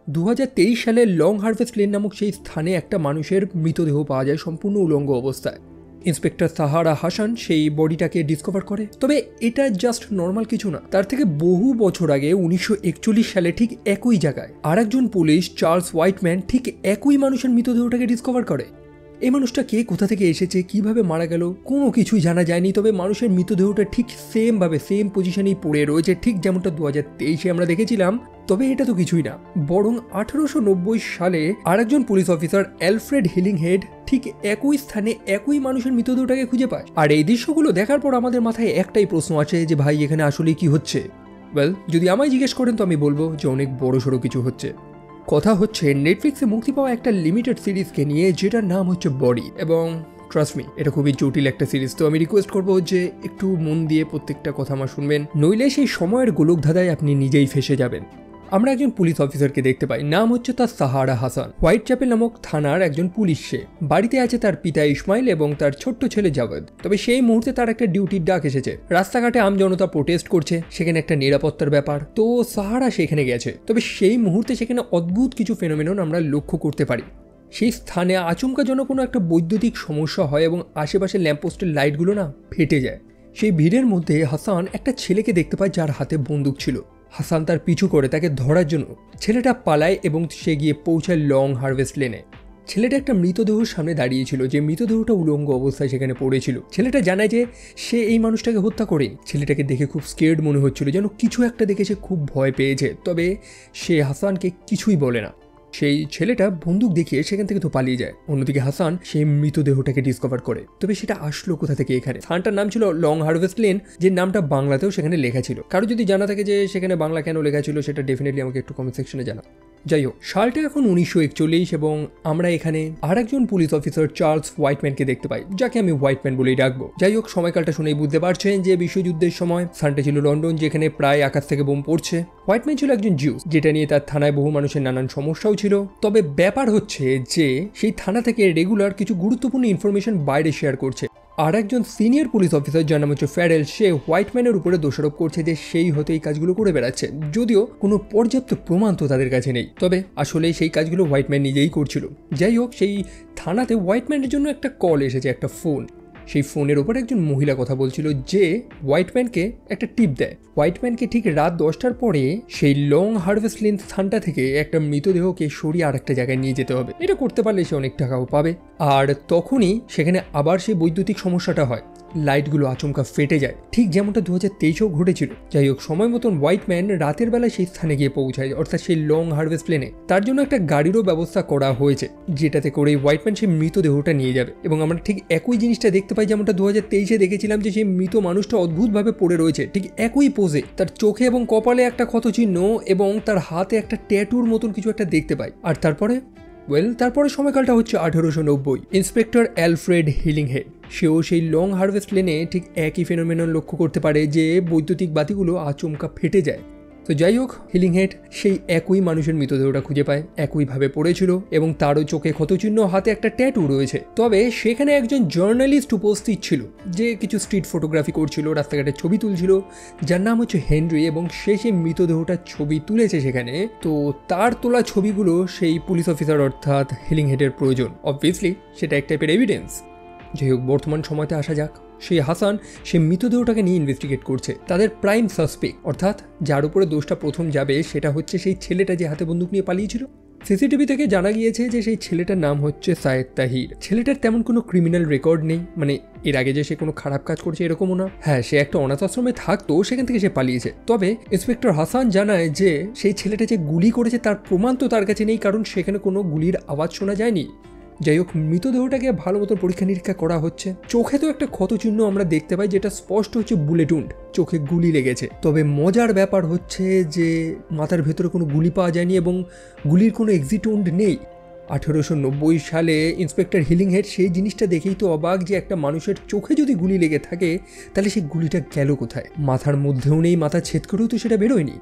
2023 সালে long harvest lane নামক সেই স্থানে একটা মানুষের মৃতদেহ পাওয়া যায় সম্পূর্ণ উলঙ্গ অবস্থায়। ইন্সপেক্টর সাহারা হাসান সেই বডিটাকে ডিসকভার করে। তবে এটা জাস্ট নর্মাল কিছু না, তার থেকে বহু বছর আগে 1941 সালে ঠিক একই জায়গায় আরেকজন পুলিশ চার্লস হোয়াইটম্যান ঠিক একই মানুষের মৃতদেহটাকে ডিসকভার করে। এই মানুষটা কে, কোথা থেকে এসেছে, কিভাবে মারা গেল কোনো কিছুই জানা যায়নি। তবে মানুষের মৃতদেহটা ঠিক সেম পজিশনেই পড়ে রয়েছে, ঠিক যেমনটা 2023 আমরা দেখেছিলাম। তবে এটা তো কিছুই না, বরং 1890 সালে আরেকজন পুলিশ অফিসার অ্যালফ্রেড হিলিংহেড ঠিক একই স্থানে একই মানুষের মৃতদেহটাকে খুঁজে পায়। আর এই দৃশ্যগুলো দেখার পর আমাদের মাথায় একটাই প্রশ্ন আছে যে ভাই এখানে আসলে কি হচ্ছে। যদি আমায় জিজ্ঞেস করেন তো আমি বলবো যে অনেক বড়সড় কিছু হচ্ছে। কথা হচ্ছে নেটফ্লিক্সে মুক্তি পাওয়া একটা লিমিটেড সিরিজকে নিয়ে, যেটার নাম হচ্ছে বডি। এবং ট্রাস্ট মি, এটা খুবই জটিল একটা সিরিজ। তো আমি রিকোয়েস্ট করবো যে একটু মন দিয়ে প্রত্যেকটা কথা আমার শুনবেন, নইলে সেই সময়ের গোলকধাঁধায় আপনি নিজেই ফেসে যাবেন। আমরা একজন পুলিশ অফিসারকে দেখতে পাই, নাম হচ্ছে তার সাহারা হাসান। হোয়াইট চ্যাপেল নামক থানার একজন পুলিশ। সে বাড়িতে আছে তার পিতা ইসমাইল এবং তার ছোট্ট ছেলে জাভেদ। তবে সেই মুহূর্তে তার একটা ডিউটির ডাক এসেছে। রাস্তাঘাটে আমজনতা প্রোটেস্ট করছে, সেখানে একটা নিরাপত্তার ব্যাপার। তো সাহারা সেখানে গেছে। তবে সেই মুহূর্তে সেখানে অদ্ভুত কিছু ফেনোমেনন আমরা লক্ষ্য করতে পারি। সেই স্থানে আচমকাজনক কোনো একটা বৈদ্যুতিক সমস্যা হয় এবং আশেপাশে ল্যাম্পপোস্টের লাইটগুলো না ফেটে যায়। সেই ভিড়ের মধ্যে হাসান একটা ছেলেকে দেখতে পায় যার হাতে বন্দুক ছিল। হাসান তার পিছু করে তাকে ধরার জন্য। ছেলেটা পালায় এবং সে গিয়ে পৌঁছায় লং হারভেস্ট লেনে। ছেলেটা একটা মৃতদেহের সামনে দাঁড়িয়েছিল, যে মৃতদেহটা উলঙ্গ অবস্থায় সেখানে পড়েছিল। ছেলেটা জানায় যে সে এই মানুষটাকে হত্যা করে। ছেলেটাকে দেখে খুব স্কেয়ার্ড মনে হচ্ছিল, যেন কিছু একটা দেখে সে খুব ভয় পেয়েছে। তবে সে হাসানকে কিছুই বলে না। সেই ছেলেটা বন্দুক দেখিয়ে সেখান থেকে তো পালিয়ে যায়। অন্যদিকে হাসান সেই মৃতদেহটাকে ডিসকভার করে। তবে সেটা আসলো কোথা থেকে এখানে? স্থানটার নাম ছিল লং হারভেস্ট লেন, যে নামটা বাংলাতেও সেখানে লেখা ছিল। কারো যদি জানা থাকে যে সেখানে বাংলা কেন লেখা ছিল, সেটা ডেফিনেটলি আমাকে একটু কমেন্ট সেকশনে জানা। যাই হোক, সালটা এখন 1941 এবং আমরা এখানে আরেকজন পুলিশ অফিসার চার্লস হোয়াইটম্যানকে দেখতে পাই, যাকে আমি হোয়াইটম্যান বলেই ডাকবো। যাই হোক, সময়কালটা শুনেই বুঝতে পারছেন যে বিশ্বযুদ্ধের সময়। স্থানটা ছিল লন্ডন, যেখানে প্রায় আকাশ থেকে বোম পড়ছে। হোয়াইটম্যান ছিল একজন জিউস, যেটা নিয়ে তার থানায় বহু মানুষের নানান সমস্যাও ছিল। তবে ব্যাপার হচ্ছে যে সেই থানা থেকে রেগুলার কিছু গুরুত্বপূর্ণ ইনফরমেশন বাইরে শেয়ার করছে। আর একজন সিনিয়র পুলিশ অফিসার যার নাম হচ্ছে ফ্যারেল, সে হোয়াইটম্যানের উপরে দোষারোপ করছে যে সেই হয়তো এই কাজগুলো করে বেড়াচ্ছে, যদিও কোনো পর্যাপ্ত প্রমাণ তো তাদের কাছে নেই। তবে আসলে সেই কাজগুলো হোয়াইটম্যান নিজেই করছিল। যাই হোক, সেই থানাতে হোয়াইটম্যানের জন্য একটা কল এসেছে, একটা ফোন। সেই ফোনের ওপর একজন মহিলা কথা বলছিল, যে হোয়াইটম্যানকে একটা টিপ দেয়। হোয়াইটম্যানকে ঠিক রাত 10টার পরে সেই লং হারভেস্ট লেন স্থানটা থেকে একটা মৃতদেহকে সরিয়ে আর একটা জায়গায় নিয়ে যেতে হবে। এটা করতে পারলে সে অনেক টাকাও পাবে। আর তখনই সেখানে আবার সেই বৈদ্যুতিক সমস্যাটা হয়, লাইটগুলো আচমকা ফেটে যায়, ঠিক যেমনটা 2023-এও ঘটেছিল। যাই হোক, সময় মতন হোয়াইটম্যান রাতের বেলায় সেই স্থানে গিয়ে পৌঁছায়, অর্থাৎ সেই লং হারভেস্ট লেনে। তার জন্য একটা গাড়িরও ব্যবস্থা করা হয়েছে, যেটাতে করে হোয়াইটম্যান সেই মৃতদেহটা নিয়ে যাবে। এবং আমরা ঠিক একই জিনিসটা দেখতে পাই যেমনটা 2023-এ দেখেছিলাম, যে সেই মৃত মানুষটা অদ্ভুতভাবে পড়ে রয়েছে ঠিক একই পোজে। তার চোখে এবং কপালে একটা ক্ষতচিহ্ন এবং তার হাতে একটা ট্যাটুর মতন কিছু একটা দেখতে পাই। আর তারপরে সময়কালটা হচ্ছে 1890। ইন্সপেক্টর অ্যালফ্রেড হিলিংহেড, সেও সেই লং হারভেস্ট লেনে ঠিক একই ফেনোমেনন লক্ষ্য করতে পারে, যে বৈদ্যুতিক বাতিগুলো আচমকা ফেটে যায়। তো যাই হোক, হিলিংহেড সেই একই মানুষের মৃতদেহটা খুঁজে পায়, একইভাবে পড়েছিল এবং তারও চোখে ক্ষতচিহ্ন, হাতে একটা ট্যাটু রয়েছে। তবে সেখানে একজন জার্নালিস্ট উপস্থিত ছিল, যে কিছু স্ট্রিট ফটোগ্রাফি করছিল, রাস্তাঘাটের ছবি তুলছিল, যার নাম হচ্ছে হেনরি। এবং সে সেই মৃতদেহটার ছবি তুলেছে সেখানে। তো তার তোলা ছবিগুলো সেই পুলিশ অফিসার অর্থাৎ হিলিংহেডের প্রয়োজন। অবভিয়াসলি সেটা এক টাইপের এভিডেন্স। যাই হোক, বর্তমান সময়তে আসা যাক। সেই হাসান সে মৃতদেহটাকে নিয়ে ইনভেস্টিগেট করছে। তাদের প্রাইম সাসপেক্ট, অর্থাৎ যার উপরে দোষটা প্রথম যাবে, সেটা হচ্ছে সেই ছেলেটা যে হাতে বন্দুক নিয়ে পালিয়েছিল। সিসিটিভি থেকে জানা গিয়েছে যে সেই ছেলেটার নাম হচ্ছে সায়েদ তাহির। ছেলেটার তেমন কোনো ক্রিমিনাল রেকর্ড নেই, মানে এর আগে যে সে কোনো খারাপ কাজ করছে এরকমও না। হ্যাঁ, সে একটা অনাথ আশ্রমে থাকতো, সেখান থেকে সে পালিয়েছে। তবে ইন্সপেক্টর হাসান জানায় যে সেই ছেলেটা যে গুলি করেছে তার প্রমাণ তো তার কাছে নেই, কারণ সেখানে কোনো গুলির আওয়াজ শোনা যায়নি। যাই হোক, মৃতদেহটাকে ভালো মতো পরীক্ষা নিরীক্ষা করা হচ্ছে। চোখে তো একটা ক্ষতচিহ্ন আমরা দেখতে পাই, যেটা স্পষ্ট হচ্ছে বুলেট উন্ড, চোখে গুলি লেগেছে। তবে মজার ব্যাপার হচ্ছে যে মাথার ভেতরে কোনো গুলি পাওয়া যায়নি এবং গুলির কোনো এক্সিট উন্ড নেই। 1890 সালে ইন্সপেক্টর হিলিংহেড সেই জিনিসটা দেখেই তো অবাক, যে একটা মানুষের চোখে যদি গুলি লেগে থাকে তাহলে সেই গুলিটা গেল কোথায়? মাথার মধ্যেও নেই, মাথা ছেদ করেও তো সেটা বেরোয়নি।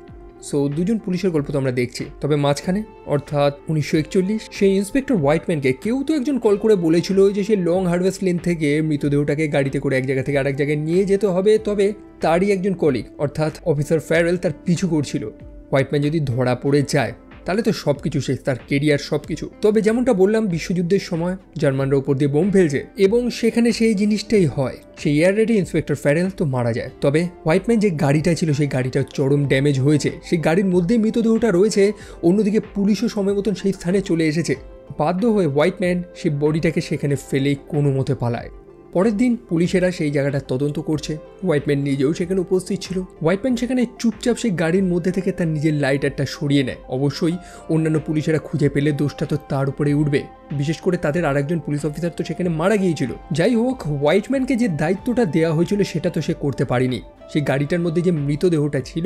সো দুজন পুলিশের গল্প তো আমরা দেখছি। তবে মাঝখানে অর্থাৎ 1941 সেই ইন্সপেক্টর হোয়াইটম্যানকে কেউ তো একজন কল করে বলেছিল যে সেই লং হারভেস্ট লেন থেকে মৃতদেহটাকে গাড়িতে করে এক জায়গা থেকে আরেক জায়গায় নিয়ে যেতে হবে। তবে তারই একজন কলিগ অর্থাৎ অফিসার ফ্যারেল তার পিছু করছিল। হোয়াইটম্যান যদি ধরা পড়ে যায় তাহলে তো সবকিছু শেষ, তার কেরিয়ার সবকিছু। তবে যেমনটা বললাম, বিশ্বযুদ্ধের সময় জার্মানরা উপর দিয়ে বোম ফেলছে এবং সেখানে সেই জিনিসটাই হয়। সেই এয়ার রেডি ইন্সপেক্টর ফ্যারেল তো মারা যায়। তবে হোয়াইটম্যান যে গাড়িটা ছিল সেই গাড়িটা চরম ড্যামেজ হয়েছে, সেই গাড়ির মধ্যেই মৃতদেহটা রয়েছে। অন্যদিকে পুলিশও সময় মতন সেই স্থানে চলে এসেছে। বাধ্য হয়ে হোয়াইটম্যান সেই বডিটাকে সেখানে ফেলেই কোনো মতে পালায়। পরের দিন পুলিশেরা সেই জায়গাটা তদন্ত করছে। হোয়াইটম্যান নিজেও সেখানে উপস্থিত ছিল। হোয়াইটম্যান সেখানে চুপচাপ সেই গাড়ির মধ্যে থেকে তার নিজের লাইটারটা সরিয়ে নেয়। অবশ্যই অন্যান্য পুলিশেরা খুঁজে পেলে দোষটা তো তার উপরে উঠবে, বিশেষ করে তাদের আরেকজন পুলিশ অফিসার তো সেখানে মারা গিয়েছিল। যাই হোক, হোয়াইটম্যানকে যে দায়িত্বটা দেওয়া হয়েছিল সেটা তো সে করতে পারেনি। সেই গাড়িটার মধ্যে যে মৃতদেহটা ছিল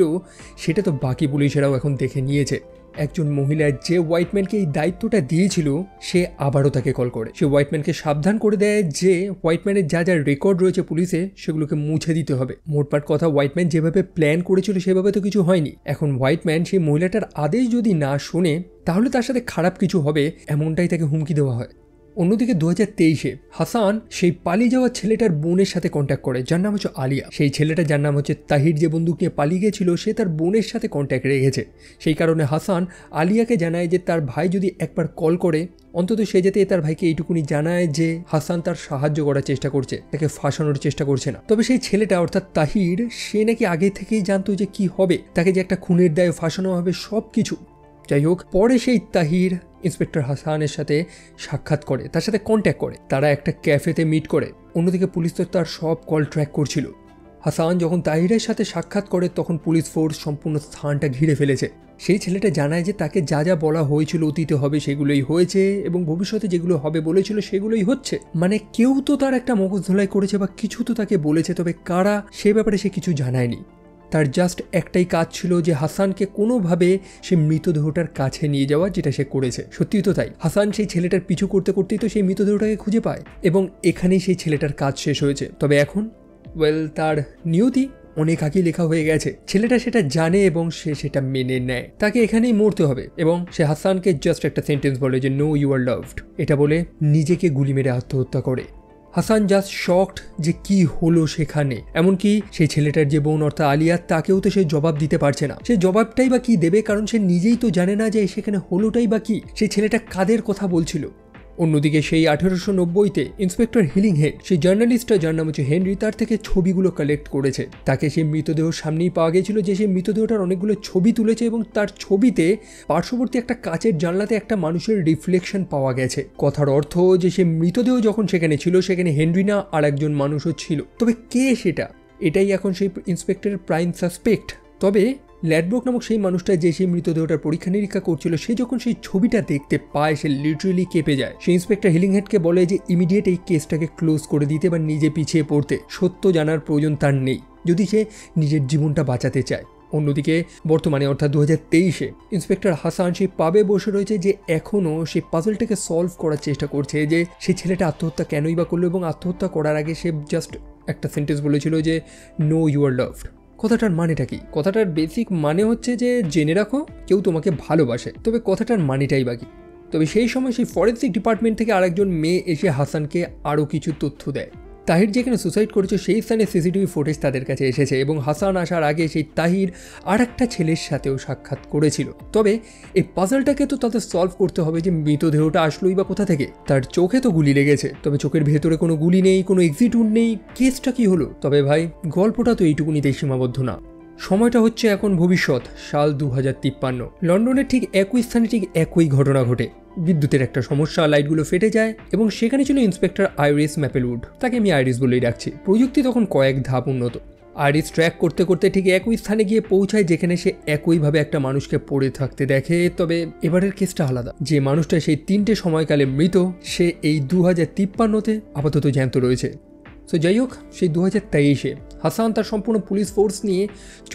সেটা তো বাকি পুলিশেরাও এখন দেখে নিয়েছে। একজন মহিলা যে হোয়াইটম্যানকে এই দায়িত্বটা দিয়েছিল সে আবারও তাকে কল করে। সে হোয়াইটম্যানকে সাবধান করে দেয় যে হোয়াইটম্যানের যা যা রেকর্ড রয়েছে পুলিশে সেগুলোকে মুছে দিতে হবে। মোটপাট কথা, হোয়াইটম্যান যেভাবে প্ল্যান করেছিল সেভাবে তো কিছু হয়নি। এখন হোয়াইটম্যান সেই মহিলাটার আদেশ যদি না শোনে তাহলে তার সাথে খারাপ কিছু হবে, এমনটাই তাকে হুমকি দেওয়া হয়। অন্যদিকে 2023-এ হাসান সেই পালিয়ে যাওয়া ছেলেটার বোনের সাথে কন্ট্যাক্ট করে, যার নাম হচ্ছে আলিয়া। সেই ছেলেটা যার নাম হচ্ছে তাহির, যে বন্দুক নিয়ে পালিয়ে গেছিল, সে তার বোনের সাথে কন্ট্যাক্ট রেখেছে। সেই কারণে হাসান আলিয়াকে জানায় যে তার ভাই যদি একবার কল করে অন্তত সে যাতে তার ভাইকে এইটুকুনি জানায় যে হাসান তার সাহায্য করার চেষ্টা করছে, তাকে ফাঁসানোর চেষ্টা করছে না। তবে সেই ছেলেটা অর্থাৎ তাহির, সে নাকি আগে থেকেই জানতো যে কি হবে, তাকে যে একটা খুনের দায়ে ফাঁসানো হবে সব কিছু। যাই হোক, পরে সেই তাহির ইন্সপেক্টর হাসানের সাথে সাক্ষাৎ করে, তার সাথে কন্ট্যাক্ট করে, তারা একটা ক্যাফেতে মিট করে। অন্যদিকে পুলিশ তো তার সব কল ট্র্যাক করছিল। হাসান যখন তাহিরের সাথে সাক্ষাৎ করে তখন পুলিশ ফোর্স সম্পূর্ণ স্থানটা ঘিরে ফেলেছে। সেই ছেলেটা জানায় যে তাকে যা যা বলা হয়েছিল অতীতে হবে সেগুলোই হয়েছে এবং ভবিষ্যতে যেগুলো হবে বলেছিল সেগুলোই হচ্ছে। মানে কেউ তো তার একটা মগজ ধোলাই করেছে বা কিছু তো তাকে বলেছে, তবে কারা সে ব্যাপারে সে কিছু জানায়নি। তার জাস্ট একটাই কাজ ছিল যে হাসানকে কোনোভাবে সে মৃতদেহটার কাছে নিয়ে যাওয়া, যেটা সে করেছে। সত্যিই তো তাই, হাসান সেই ছেলেটার পিছু করতে করতেই তো সেই মৃতদেহটাকে খুঁজে পায় এবং এখানেই সেই ছেলেটার কাজ শেষ হয়েছে। তবে এখন তার নিয়তি অনেক আগেই লেখা হয়ে গেছে। ছেলেটা সেটা জানে এবং সে সেটা মেনে নেয়। তাকে এখানেই মরতে হবে এবং সে হাসানকে জাস্ট একটা সেন্টেন্স বলে যে নো ইউ আর লাভড, এটা বলে নিজেকে গুলি মেরে আত্মহত্যা করে। হাসান জাস্ট শকড যে কি হলো সেখানে। এমনকি সেই ছেলেটার যে বোন অর্থাৎ আলিয়া, তাকেও তো সে জবাব দিতে পারছে না। সে জবাবটাই বা কি দেবে, কারণ সে নিজেই তো জানে না যে সেখানে হলোটাই বা কি, সেই ছেলেটা কাদের কথা বলছিল। অন্যদিকে সেই 1890-তে ইন্সপেক্টর হিলিংহেড, সেই জার্নালিস্টটা যার নাম হচ্ছে হেনরি, তার থেকে ছবিগুলো কালেক্ট করেছে। তাকে সেই মৃতদেহ সামনেই পাওয়া গেছিল যে সেই মৃতদেহটার অনেকগুলো ছবি তুলেছে এবং তার ছবিতে পার্শ্ববর্তী একটা কাচের জানলাতে একটা মানুষের রিফ্লেকশন পাওয়া গেছে। কথার অর্থ যে সে মৃতদেহ যখন সেখানে ছিল সেখানে হেনরি না আর একজন মানুষও ছিল। তবে কে সেটা, এটাই এখন সেই ইন্সপেক্টরের প্রাইম সাসপেক্ট। তবে ল্যাডব্রোক নামক সেই মানুষটা যে সেই মৃতদেহটার পরীক্ষা নিরীক্ষা করছিল, সে যখন সেই ছবিটা দেখতে পায় সে লিটারেলি কেঁপে যায়। সেই ইন্সপেক্টর হিলিংহেডকে বলে যে ইমিডিয়েট এই কেসটাকে ক্লোজ করে দিতে বা নিজে পিছিয়ে পড়তে। সত্য জানার প্রয়োজন তার নেই যদি সে নিজের জীবনটা বাঁচাতে চায়। অন্যদিকে বর্তমানে অর্থাৎ 2023-এ ইন্সপেক্টর হাসান সেই পাবে বসে রয়েছে যে এখনও সেই পাজলটাকে সলভ করার চেষ্টা করছে যে সেই ছেলেটা আত্মহত্যা কেনই বা করলো এবং আত্মহত্যা করার আগে সে জাস্ট একটা সেন্টেন্স বলেছিল যে নো ইউ আর লাভড। কথাটার মানেটা কি? কথাটার বেসিক মানে হচ্ছে যে জেনে রাখো কেউ তোমাকে ভালোবাসে। তবে কথাটার মানেটাই বাকি। তবে সেই সময় সেই ফরেন্সিক ডিপার্টমেন্ট থেকে আরেকজন মেয়ে এসে হাসানকে আরও কিছু তথ্য দেয়। তাহির যেখানে সুসাইড করেছে সেই স্থানে সিসিটিভি ফুটেজ তাদের কাছে এসেছে এবং হাসান আসার আগে সেই তাহির আর একটা ছেলের সাথেও সাক্ষাৎ করেছিল। তবে এই পাজলটাকে তো তাদের সলভ করতে হবে যে মৃতদেহটা আসলোই বা কোথা থেকে। তার চোখে তো গুলি লেগেছে, তবে চোখের ভেতরে কোনো গুলি নেই, কোনো এক্সিট উড নেই, কেসটা কি হলো? তবে ভাই, গল্পটা তো এইটুকুনিতেই সীমাবদ্ধ না। সময়টা হচ্ছে এখন ভবিষ্যৎ, সাল 2053। লন্ডনের ঠিক একই স্থানে ঠিক একই ঘটনা ঘটে। বিদ্যুতের একটা সমস্যা, লাইটগুলো ফেটে যায় এবং সেখানে ছিল ইন্সপেক্টর আইরিস ম্যাপেলউড। তাকে আমি আইরিস বলেই ডাকছি। প্রযুক্তি তখন কয়েক ধাপ উন্নত। আইরিস ট্র্যাক করতে করতে ঠিক একই স্থানে গিয়ে পৌঁছায় যেখানে সে একইভাবে একটা মানুষকে পড়ে থাকতে দেখে। তবে এবারের কেসটা আলাদা। যে মানুষটা সেই 3টে সময়কালে মৃত, সে এই 2053-তে আপাতত জ্যান্ত রয়েছে। সো যাই হোক, সেই 2023-এ হাসান তার সম্পূর্ণ পুলিশ ফোর্স নিয়ে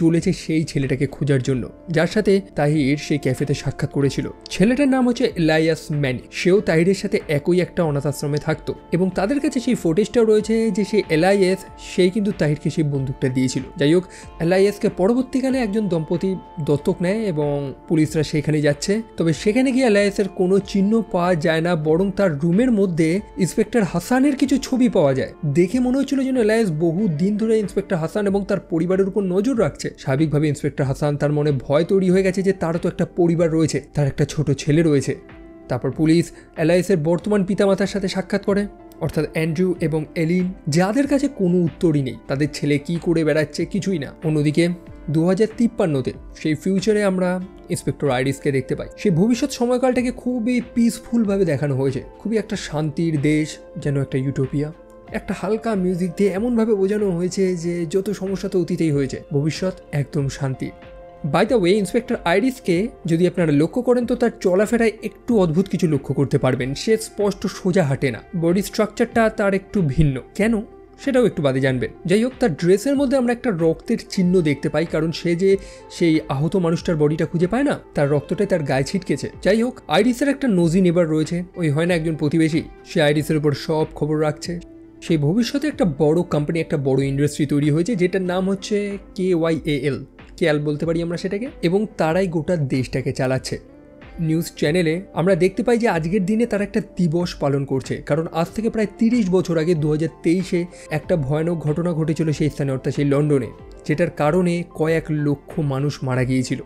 চলেছে সেই ছেলেটাকে খোঁজার জন্য যার সাথে তাহির সেই ক্যাফেতে সাক্ষাৎ করেছিল। ছেলেটার নাম হচ্ছে এলাইয়াস ম্যানি। সেও তাহিরের সাথে একই একটা অনাথ আশ্রমে থাকতো এবং তাদের কাছে সেই ফুটেজটাও রয়েছে যে সেই এলাইয়াস সেই কিন্তু তাহিরকে সেই বন্দুকটা দিয়েছিল। যাই হোক, এলাইয়াসকে পরবর্তীকালে একজন দম্পতি দত্তক নেয় এবং পুলিশরা সেখানে যাচ্ছে। তবে সেখানে গিয়ে এলাইয়াসের কোনো চিহ্ন পাওয়া যায় না, বরং তার রুমের মধ্যে ইন্সপেক্টর হাসানের কিছু ছবি পাওয়া যায়। দেখে মনে হচ্ছিল যেন এলাইয়াস বহু দিন ধরে ইন্সপেক্টর হাসান এবং তার পরিবারের উপর নজর রাখছে। স্বাভাবিকভাবে ইন্সপেক্টর হাসান তার মনে ভয় তৈরি হয়ে গেছে যে তারও তো একটা পরিবার রয়েছে, তার একটা ছোট ছেলে রয়েছে। তারপর পুলিশ এলাইসের বর্তমান পিতামাতার সাথে সাক্ষাৎ করে, অর্থাৎ অ্যান্ড্রু এবং এলিন, যাদের কাছে কোনো উত্তরই নেই, তাদের ছেলে কি করে বেড়াচ্ছে কিছুই না। অন্যদিকে 2053-তে সেই ফিউচারে আমরা ইন্সপেক্টর আইরিসকে দেখতে পাই। সেই ভবিষ্যৎ সময়কালটাকে খুবই পিসফুলভাবে দেখানো হয়েছে, খুবই একটা শান্তির দেশ, যেন একটা ইউটোপিয়া। একটা হালকা মিউজিক দিয়ে এমনভাবে বোঝানো হয়েছে যে যত সমস্যা তো অতীতেই হয়েছে, ভবিষ্যৎ একদম শান্তি। বাই দ্য ওয়ে, ইন্সপেক্টর আইরিসকে যদি আপনারা লক্ষ্য করেন তো তার চলাফেরায় একটু অদ্ভুত কিছু লক্ষ্য করতে পারবেন। সে স্পষ্ট সোজা হাঁটে না, বডি স্ট্রাকচারটা তার একটু ভিন্ন। কেন সেটাও একটু বাদে জানবেন। যাই হোক, তার ড্রেসের মধ্যে আমরা একটা রক্তের চিহ্ন দেখতে পাই, কারণ সে যে সেই আহত মানুষটার বডিটা খুঁজে পায় না, তার রক্তটাই তার গায়ে ছিটকেছে। যাই হোক, আইরিসের একটা নোজি নেবার রয়েছে, ওই হয় না একজন প্রতিবেশী, সে আইরিসের উপর সব খবর রাখছে। সেই ভবিষ্যতে একটা বড় কোম্পানি, একটা বড় ইন্ডাস্ট্রি তৈরি হয়েছে, যেটার নাম হচ্ছে KYAL, কেয়াল বলতে পারি আমরা সেটাকে, এবং তারাই গোটা দেশটাকে চালাচ্ছে। নিউজ চ্যানেলে আমরা দেখতে পাই যে আজকের দিনে তারা একটা দিবস পালন করছে, কারণ আজ থেকে প্রায় 30 বছর আগে 2023-এ একটা ভয়ানক ঘটনা ঘটেছিল সেই স্থানে, অর্থাৎ সেই লন্ডনে, যেটার কারণে কয়েক লক্ষ মানুষ মারা গিয়েছিল।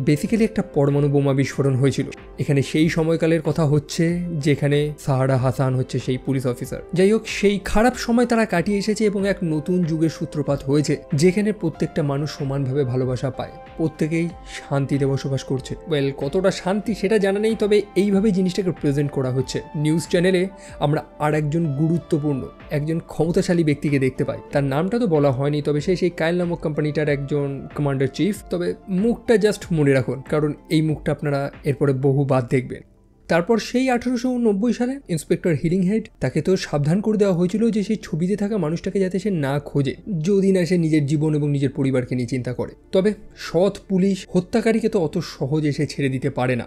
বেসিক্যালি একটা পরমাণু বোমা বিস্ফোরণ হয়েছিল। এখানে সেই সময়কালের কথা হচ্ছে যেখানে সাহারা হাসান হচ্ছে সেই পুলিশ অফিসার। যাই হোক, সেই খারাপ সময় তারা কাটিয়ে এসেছে এবং এক নতুন যুগের সূত্রপাত হয়েছে, যেখানে প্রত্যেকটা মানুষ সমানভাবে ভালোবাসা পায়, প্রত্যেকেই শান্তিতে বসবাস করছে। ওয়েল, কতটা শান্তি সেটা জানা নেই, তবে এইভাবে জিনিসটাকে প্রেজেন্ট করা হচ্ছে। নিউজ চ্যানেলে আমরা আর একজন গুরুত্বপূর্ণ, একজন ক্ষমতাশালী ব্যক্তিকে দেখতে পাই। তার নামটা তো বলা হয়নি, তবে সে সেই কাইল নামক কোম্পানিটার একজন কমান্ডার চিফ। তবে মুখটা জাস্ট মনে রাখুন, কারণ এই মুখটা আপনারা এরপরে বহুবার দেখবেন। তারপর সেই 1890 সালে ইন্সপেক্টর হিলিংহেড, তাকে তো সাবধান করে দেওয়া হয়েছিল যে সেই ছবিতে থাকা মানুষটাকে যাতে সে না খোঁজে, যদি না সে নিজের জীবন এবং নিজের পরিবারকে নিয়ে চিন্তা করে। তবে সৎ পুলিশ হত্যাকারীকে তো অত সহজে সে ছেড়ে দিতে পারে না।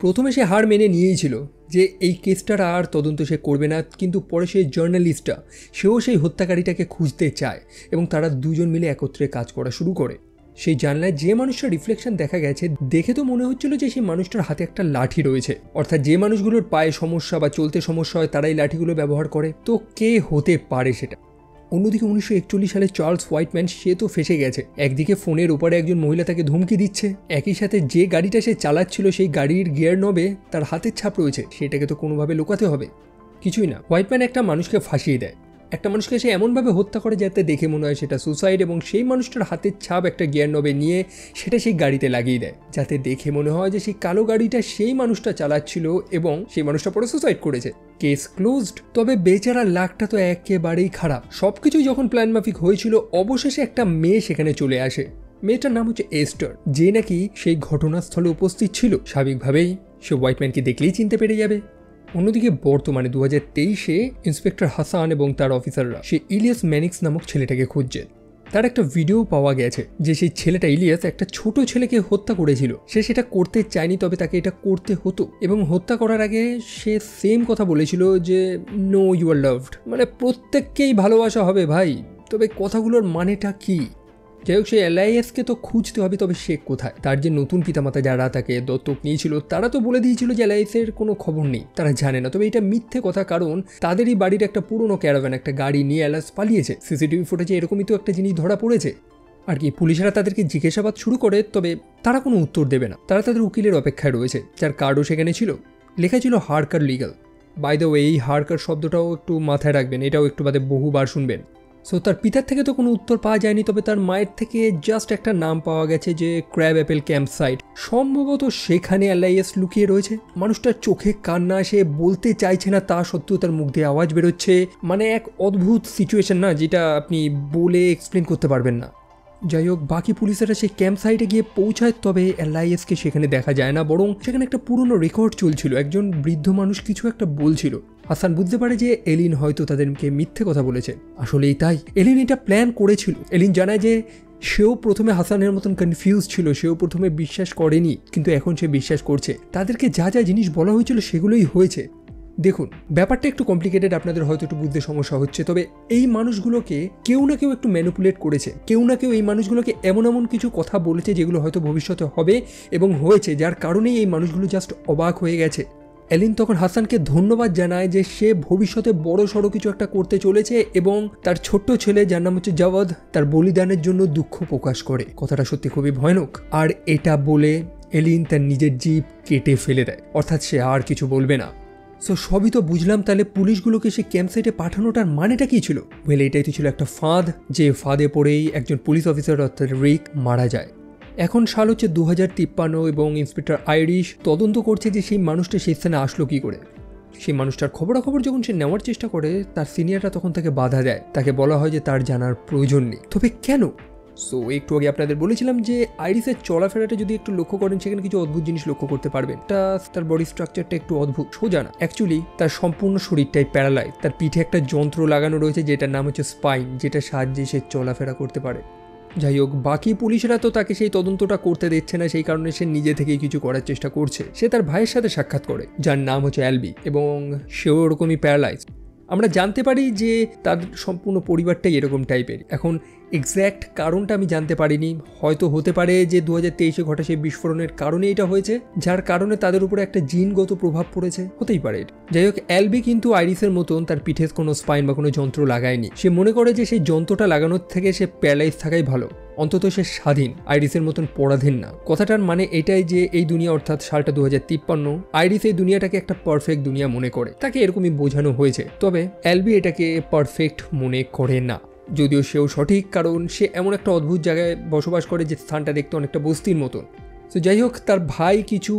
প্রথমে সে হার মেনে নিয়েই ছিল যে এই কেসটার আর তদন্ত সে করবে না, কিন্তু পরে সেই জার্নালিস্টটা, সেও সেই হত্যাকারীটাকে খুঁজতে চায় এবং তারা দুজন মিলে একত্রে কাজ করা শুরু করে। সেই জানলায় যে মানুষটার রিফ্লেকশন দেখা গেছে, দেখে তো মনে হচ্ছিল যে সেই মানুষটার হাতে একটা লাঠি রয়েছে, অর্থাৎ যে মানুষগুলোর পায়ে সমস্যা বা চলতে সমস্যা হয় তারাই লাঠিগুলো ব্যবহার করে। তো কে হতে পারে সেটা? অন্যদিকে 1941 সালে চার্লস হোয়াইটম্যান, সে তো ফেসে গেছে। একদিকে ফোনের উপরে একজন মহিলা তাকে ধমকি দিচ্ছে, একই সাথে যে গাড়িটা সে চালাচ্ছিল সেই গাড়ির গিয়ার নবে তার হাতের ছাপ রয়েছে, সেটাকে তো কোনোভাবে লুকাতে হবে। কিছুই না, হোয়াইটম্যান একটা মানুষকে ফাঁসিয়ে দেয়, একটা মানুষকে সে এমনভাবে হত্যা করে যাতে দেখে মনে হয় সেটা সুসাইড, এবং সেই মানুষটার হাতের ছাপ একটা গিয়ার নবে নিয়ে সেটা সেই গাড়িতে লাগিয়ে দেয়, যাতে দেখে মনে হয় যে সেই কালো গাড়িটা সেই মানুষটা চালাচ্ছিল এবং সেই মানুষটা পরে সুসাইড করেছে। Case closed. তবে বেচারা লাকটা তো একেবারেই খারাপ। সবকিছু যখন প্ল্যান মাফিক হয়েছিল, অবশেষে একটা মেয়ে সেখানে চলে আসে। মেয়েটার নাম হচ্ছে এস্টার, যে নাকি সেই ঘটনাস্থলে উপস্থিত ছিল। স্বাভাবিকভাবেই সে হোয়াইটম্যানকে দেখলেই চিনতে পেরে যাবে। অন্যদিকে বর্তমানে 2023-এ ইন্সপেক্টর হাসান এবং তার অফিসাররা সেই ইলিয়াস ম্যানিক্স নামক ছেলেটাকে খুঁজছে। তার একটা ভিডিও পাওয়া গেছে যে সেই ছেলেটা ইলিয়াস একটা ছোট ছেলেকে হত্যা করেছিল। সে সেটা করতে চায়নি, তবে তাকে এটা করতে হতো, এবং হত্যা করার আগে সে সেম কথা বলেছিল যে নো ইউ আর লাভড, মানে প্রত্যেককেই ভালোবাসা হবে ভাই। তবে কথাগুলোর মানেটা কি? যাই হোক, সেই এলআইএসকে তো খুঁজতে হবে, তবে সে কোথায়? তার যে নতুন পিতামাতা যারা তাকে দত্তক নিয়েছিল, তারা তো বলে দিয়েছিল যে এলআইএসের কোনো খবর নেই, তারা জানে না। তবে এটা মিথ্যে কথা, কারণ তাদেরই বাড়ির একটা পুরনো ক্যারাভ্যান, একটা গাড়ি নিয়ে এলআইএস পালিয়েছে। সিসিটিভি ফুটেজে এরকমই তো একটা জিনিস ধরা পড়েছে আর কি। পুলিশেরা তাদেরকে জিজ্ঞাসাবাদ শুরু করে, তবে তারা কোনো উত্তর দেবে না। তারা তাদের উকিলের অপেক্ষায় রয়েছে, যার কার্ডও সেখানে ছিল, লেখা ছিল হারকার লিগাল। বাই দ্য ওয়ে, এই হারকার শব্দটাও একটু মাথায় রাখবেন, এটাও একটু বাদে বহুবার শুনবেন। সো তার পিতার থেকে তো কোনো উত্তর পাওয়া যায়নি, তবে তার মায়ের থেকে জাস্ট একটা নাম পাওয়া গেছে যে ক্র্যাব অ্যাপেল ক্যাম্প সাইট। সম্ভবত সেখানে এলআইএস লুকিয়ে রয়েছে। মানুষটার চোখে কান্না, সে বলতে চাইছে না, তা সত্ত্বেও তার মুখ দিয়ে আওয়াজ বেরোচ্ছে। মানে এক অদ্ভুত সিচুয়েশন না, যেটা আপনি বলে এক্সপ্লেন করতে পারবেন না। যাই হোক, বাকি পুলিশেরা সেই ক্যাম্প সাইটে গিয়ে পৌঁছায়, তবে এলআইএসকে সেখানে দেখা যায় না, বরং সেখানে একটা পুরনো রেকর্ড চলছিল। একজন বৃদ্ধ মানুষ কিছু একটা বলছিল। হাসান বুঝতে পারে যে এলিন হয়তো তাদেরকে মিথ্যে কথা বলেছে। আসলেই তাই, এলিন এটা প্ল্যান করেছিল। এলিন জানায় যে সেও প্রথমে হাসানের মতন কনফিউজ ছিল, সেও প্রথমে বিশ্বাস করেনি, কিন্তু এখন সে বিশ্বাস করছে। তাদেরকে যা যা জিনিস বলা হয়েছিল সেগুলোই হয়েছে। দেখুন, ব্যাপারটা একটু কমপ্লিকেটেড, আপনাদের হয়তো একটু বুঝতে সমস্যা হচ্ছে, তবে এই মানুষগুলোকে কেউ না কেউ একটু ম্যানিপুলেট করেছে। কেউ না কেউ এই মানুষগুলোকে এমন এমন কিছু কথা বলেছে যেগুলো হয়তো ভবিষ্যতে হবে এবং হয়েছে, যার কারণেই এই মানুষগুলো জাস্ট অবাক হয়ে গেছে। এলিন তখন হাসানকে ধন্যবাদ জানায় যে সে ভবিষ্যতে বড় সড়ো কিছু একটা করতে চলেছে এবং তার ছোট্ট ছেলে যার নাম হচ্ছে জাওয়াদ তার বলিদানের জন্য দুঃখ প্রকাশ করে। কথাটা সত্যি খুবই ভয়ানক। আর এটা বলে এলিন তার নিজের জিভ কেটে ফেলে দেয়, অর্থাৎ সে আর কিছু বলবে না। সো সবই তো বুঝলাম, তাহলে পুলিশগুলোকে সে ক্যাম্প সাইটে পাঠানোটার মানেটা কি ছিল? ওয়েল, এটাই তো ছিল একটা ফাঁদ, যে ফাঁদে পড়েই একজন পুলিশ অফিসার অর্থাৎ রিক মারা যায়। এখন সাল হচ্ছে 2053 এবং ইন্সপেক্টর আইরিশ তদন্ত করছে যে সেই মানুষটা সেই স্থানে আসলো কি করে। সেই মানুষটার খবরাখবর যখন সে নেওয়ার চেষ্টা করে, তার সিনিয়ররা তখন তাকে বাধা দেয়। তাকে বলা হয় যে তার জানার প্রয়োজন নেই। তবে কেন? সো একটু আগে আপনাদের বলেছিলাম যে আইরিসের চলাফেরাটা যদি একটু লক্ষ্য করেন, সেখানে কিছু অদ্ভুত জিনিস লক্ষ্য করতে পারবেন। তার বডি স্ট্রাকচারটা একটু অদ্ভুত, সোজা না। অ্যাকচুয়ালি তার সম্পূর্ণ শরীরটাই প্যারালাইজ। তার পিঠে একটা যন্ত্র লাগানো রয়েছে যেটার নাম হচ্ছে স্পাইন, যেটা সাহায্যে সে চলাফেরা করতে পারে। যাই হোক, বাকি পুলিশরা তো তাকে সেই তদন্তটা করতে দিচ্ছে না, সেই কারণে সে নিজে থেকেই কিছু করার চেষ্টা করছে। সে তার ভাইয়ের সাথে সাক্ষাৎ করে, যার নাম হচ্ছে অ্যালবি, এবং সেও ওরকমই প্যারালাইজ। আমরা জানতে পারি যে তার সম্পূর্ণ পরিবারটাই এরকম টাইপের। এখন এক্স্যাক্ট কারণটা আমি জানতে পারিনি, হয়তো হতে পারে যে 2023-এ ঘটা সেই বিস্ফোরণের কারণে এটা হয়েছে, যার কারণে তাদের উপরে একটা জিনগত প্রভাব পড়েছে, হতেই পারে। যাই হোক, অ্যালবি কিন্তু আইরিসের মতন তার পিঠে কোনো স্পাইন বা কোনো যন্ত্র লাগায়নি। সে মনে করে যে সেই যন্ত্রটা লাগানোর থেকে সে প্যারালাইজ থাকাই ভালো, অন্তত সে স্বাধীন, আইরিসের মতন পরাধীন না। কথাটার মানে এটাই যে এই দুনিয়া অর্থাৎ সালটা 2053, আইরিস এই দুনিয়াটাকে একটা পারফেক্ট দুনিয়া মনে করে, তাকে এরকমই বোঝানো হয়েছে। তবে অ্যালবি এটাকে পারফেক্ট মনে করে না, যদিও সেও সঠিক, কারণ সে এমন একটা অদ্ভুত জায়গায় বসবাস করে যে স্থানটা দেখতে অনেকটা বস্তির মতন। তো যাই হোক, তার ভাই কিছু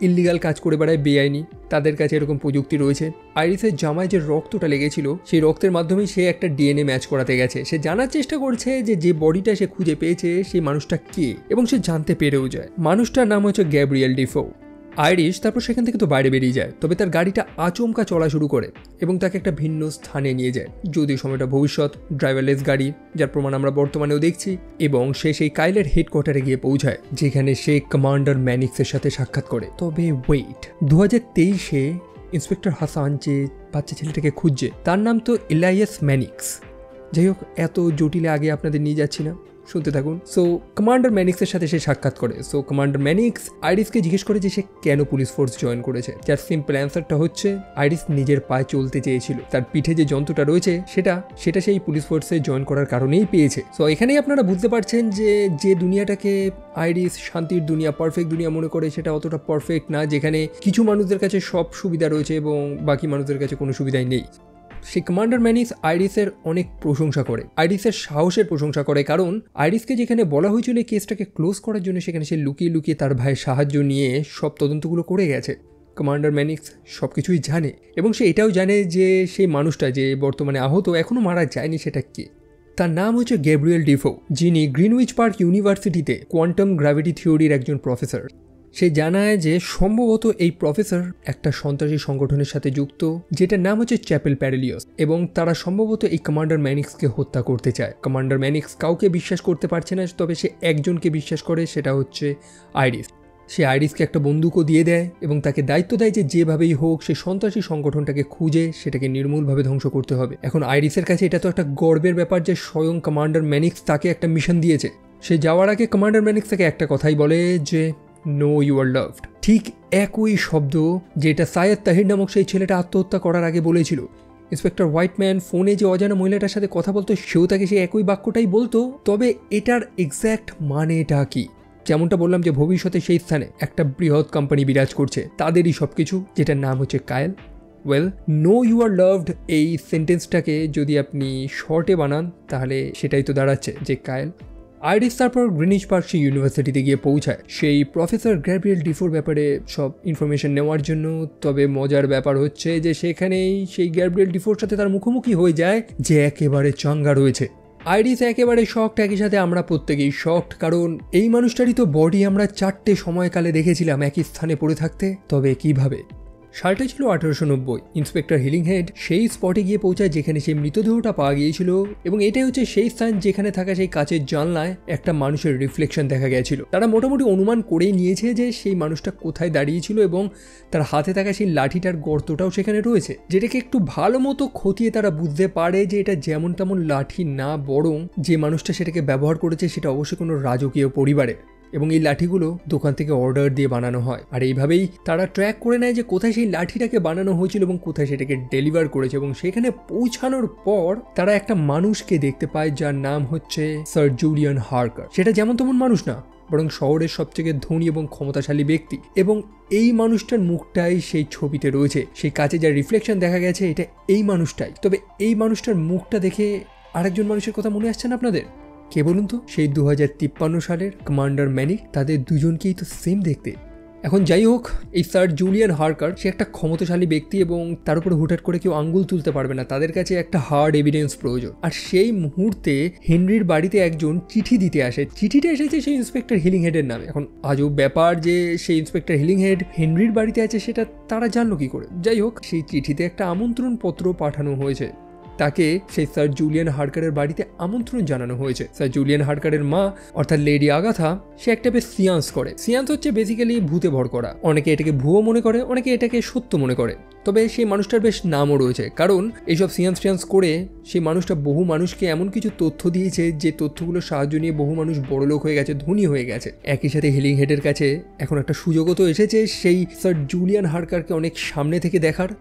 ইল্লিগাল কাজ করে বেড়ায়, বেআইনি, তাদের কাছে এরকম প্রযুক্তি রয়েছে। আইরিসের জামায় যে রক্তটা লেগেছিল, সেই রক্তের মাধ্যমেই সে একটা ডিএনএ ম্যাচ করাতে গেছে। সে জানার চেষ্টা করছে যে বডিটা সে খুঁজে পেয়েছে সেই মানুষটা কে, এবং সে জানতে পেরেও যায় মানুষটার নাম হচ্ছে গ্যাব্রিয়েল ডিফো। আইরিশ তারপর সেখান থেকে তো বাইরে বেরিয়ে যায়, তবে তার গাড়িটা আচমকা চলা শুরু করে এবং তাকে একটা ভিন্ন স্থানে নিয়ে যায়, যদিও সময়টা ভবিষ্যৎ, ড্রাইভারলেস গাড়ি, যার প্রমাণ আমরা বর্তমানেও দেখছি। এবং সে সেই কাইলের হেডকোয়ার্টারে গিয়ে পৌঁছায়, যেখানে সে কমান্ডার ম্যানিক্সের সাথে সাক্ষাৎ করে। তবে ওয়েট, 2023-এ ইন্সপেক্টর হাসান যে বাচ্চা ছেলেটাকে খুঁজছে, তার নাম তো ইলাইয়াস ম্যানিক্স। যাই হোক, এত জটিলে আগে আপনাদের নিয়ে যাচ্ছি না, শুনতে থাকুন। সো কমান্ডার ম্যানিক্সের সাথে সে সাক্ষাৎ করে। সো কমান্ডার ম্যানিক্স আইরিসকে জিজ্ঞেস করে যে সে কেন পুলিশ ফোর্স জয়েন করেছে, যার সিম্পল অ্যান্সারটা হচ্ছে আইরিস নিজের পায়ে চলতে চেয়েছিল। তার পিঠে যে যন্ত্রটা রয়েছে সেটা সেই পুলিশ ফোর্সে জয়েন করার কারণেই পেয়েছে। সো এখানেই আপনারা বুঝতে পারছেন যে দুনিয়াটাকে আইরিস শান্তির দুনিয়া, পারফেক্ট দুনিয়া মনে করে, সেটা অতটা পারফেক্ট না, যেখানে কিছু মানুষদের কাছে সব সুবিধা রয়েছে এবং বাকি মানুষদের কাছে কোনো সুবিধাই নেই। সেই কমান্ডার ম্যানিক্স আইরিসের অনেক প্রশংসা করে, আইরিসের সাহসের প্রশংসা করে, কারণ আইরিসকে যেখানে বলা হয়েছিল এই কেসটাকে ক্লোজ করার জন্য, সেখানে সে লুকিয়ে লুকিয়ে তার ভাইয়ের সাহায্য নিয়ে সব তদন্তগুলো করে গেছে। কমান্ডার ম্যানিক্স সব কিছুই জানে, এবং সে এটাও জানে যে সেই মানুষটা যে বর্তমানে আহত, এখনও মারা যায়নি, সেটা কে। তার নাম হচ্ছে গ্যাব্রিয়েল ডিফো, যিনি গ্রিনউইচ পার্ক ইউনিভার্সিটিতে কোয়ান্টাম গ্র্যাভিটি থিওরির একজন প্রফেসর। সে জানায় যে সম্ভবত এই প্রফেসর একটা সন্ত্রাসী সংগঠনের সাথে যুক্ত, যেটার নাম হচ্ছে চ্যাপেল প্যারালিয়স, এবং তারা সম্ভবত এই কমান্ডার ম্যানিক্সকে হত্যা করতে চায়। কমান্ডার ম্যানিক্স কাউকে বিশ্বাস করতে পারছে না, তবে সে একজনকে বিশ্বাস করে, সেটা হচ্ছে আইরিস। সে আইরিসকে একটা বন্দুকও দিয়ে দেয় এবং তাকে দায়িত্ব দেয় যে যেভাবেই হোক সে সন্ত্রাসী সংগঠনটাকে খুঁজে সেটাকে নির্মূলভাবে ধ্বংস করতে হবে। এখন আইরিসের কাছে এটা তো একটা গর্বের ব্যাপার যে স্বয়ং কমান্ডার ম্যানিক্স তাকে একটা মিশন দিয়েছে। সে যাওয়ার আগে কমান্ডার ম্যানিক্স তাকে একটা কথাই বলে যে নো ইউ আর লাভড। ঠিক একই শব্দ যেটা সাইয়দ তাহির নামক সেই ছেলেটা আত্মহত্যা করার আগে বলেছিল। ইন্সপেক্টর হোয়াইটম্যান ফোনে যে অজানা মহিলাটার সাথে কথা বলতো, সেও তাকে সেই একই বাক্যটাই বলতো। তবে এটার এক্স্যাক্ট মানেটা কি? যেমনটা বললাম যে ভবিষ্যতে সেই স্থানে একটা বৃহৎ কোম্পানি বিরাজ করছে, তাদেরই সব কিছু, যেটার নাম হচ্ছে Kyle. Well, no you are loved এই সেন্টেন্সটাকে যদি আপনি শর্টে বানান, তাহলে সেটাই তো দাঁড়াচ্ছে যে কায়েল। আইরিস তারপর গ্রিনিচ পার্ক সেই ইউনিভার্সিটিতে গিয়ে পৌঁছায় সেই প্রফেসর গ্যাব্রিয়েল ডিফোর ব্যাপারে সব ইনফরমেশন নেওয়ার জন্য। তবে মজার ব্যাপার হচ্ছে যে সেখানেই সেই গ্যাব্রিয়েল ডিফোর সাথে তার মুখোমুখি হয়ে যায় যে একেবারে চাঙ্গা রয়েছে। আইরিস একেবারে শকড, একই সাথে আমরা প্রত্যেকেই শকড, কারণ এই মানুষটারই তো বডি আমরা 4টে সময়কালে দেখেছিলাম একই স্থানে পড়ে থাকতে। তবে কিভাবে? সালটা ছিল 1890। ইন্সপেক্টর হিলিংহেড সেই স্পটে গিয়ে পৌঁছায় যেখানে সেই মৃতদেহটা পাওয়া গিয়েছিল, এবং এটাই হচ্ছে সেই স্থান যেখানে থাকা সেই কাচের জানলায় একটা মানুষের রিফ্লেকশন দেখা গেছিল। তারা মোটামুটি অনুমান করেই নিয়েছে যে সেই মানুষটা কোথায় দাঁড়িয়েছিল, এবং তার হাতে থাকা সেই লাঠিটার গর্তটাও সেখানে রয়েছে, যেটাকে একটু ভালো মতো খতিয়ে তারা বুঝতে পারে যে এটা যেমন তেমন লাঠি না, বরং যে মানুষটা সেটাকে ব্যবহার করেছে সেটা অবশ্যই কোনো রাজকীয় পরিবারের। এবং এই লাঠিগুলো দোকান থেকে অর্ডার দিয়ে বানানো হয়। আর এইভাবেই তারা ট্র্যাক করে নেয় যে কোথায় সেই লাঠিটাকে বানানো হয়েছিল এবং কোথায় সেটাকে ডেলিভার করেছে, এবং সেখানে পৌঁছানোর পর তারা একটা মানুষকে দেখতে পায় যার নাম হচ্ছে স্যার জুলিয়ান হার্কার। সেটা যেমন তেমন মানুষ না, বরং শহরের সবথেকে ধনী এবং ক্ষমতাশালী ব্যক্তি, এবং এই মানুষটার মুখটাই সেই ছবিতে রয়েছে। সেই কাছে যা রিফ্লেকশন দেখা গেছে এটা এই মানুষটাই। তবে এই মানুষটার মুখটা দেখে আরেকজন মানুষের কথা মনে আসছে না আপনাদের? কে বলুন তো? সেই 2053 সালের কমান্ডার ম্যানিক। তাদের দুজনকেই তো সেম দেখতে। এখন যাই হোক, এই স্যার জুলিয়ান হার্কার সে একটা ক্ষমতাশালী ব্যক্তি এবং তার উপরে হুটহাট করে কেউ আঙ্গুল তুলতে পারবে না। তাদের কাছে একটা হার্ড এভিডেন্স প্রয়োজন। আর সেই মুহূর্তে হেনরির বাড়িতে একজন চিঠি দিতে আসে। চিঠিটা এসেছে সেই ইন্সপেক্টর হিলিংহেডের নামে। এখন আজও ব্যাপার যে সেই ইন্সপেক্টর হিলিংহেড হেনরির বাড়িতে আছে সেটা তারা জানলো কি করে? যাই হোক, সেই চিঠিতে একটা আমন্ত্রণ পত্র পাঠানো হয়েছে। তাকে সেই স্যার জুলিয়ান হার্কারের বাড়িতে আমন্ত্রণ জানানো হয়েছে। স্যার জুলিয়ান হার্কারের মা অর্থাৎ লেডি আগাথা সে একটা বেশ সিয়ান্স করে। সিয়ান্স হচ্ছে বেসিক্যালি ভূতে ভর করা। অনেকে এটাকে ভুয়ো মনে করে, অনেকে এটাকে সত্য মনে করে। তবে সেই মানুষটার বেশ নামও রয়েছে, কারণ এইসব সিয়ান্স করে সেই মানুষটা বহু মানুষকে এমন কিছু তথ্য দিয়েছে যে তথ্যগুলোর সাহায্য নিয়ে বহু মানুষ বড়লোক হয়ে গেছে, ধনী হয়ে গেছে। একই সাথে হিলিংহেডের কাছে এখন একটা সুযোগও তো এসেছে সেই স্যার জুলিয়ান হার্কারকে অনেক সামনে থেকে দেখার।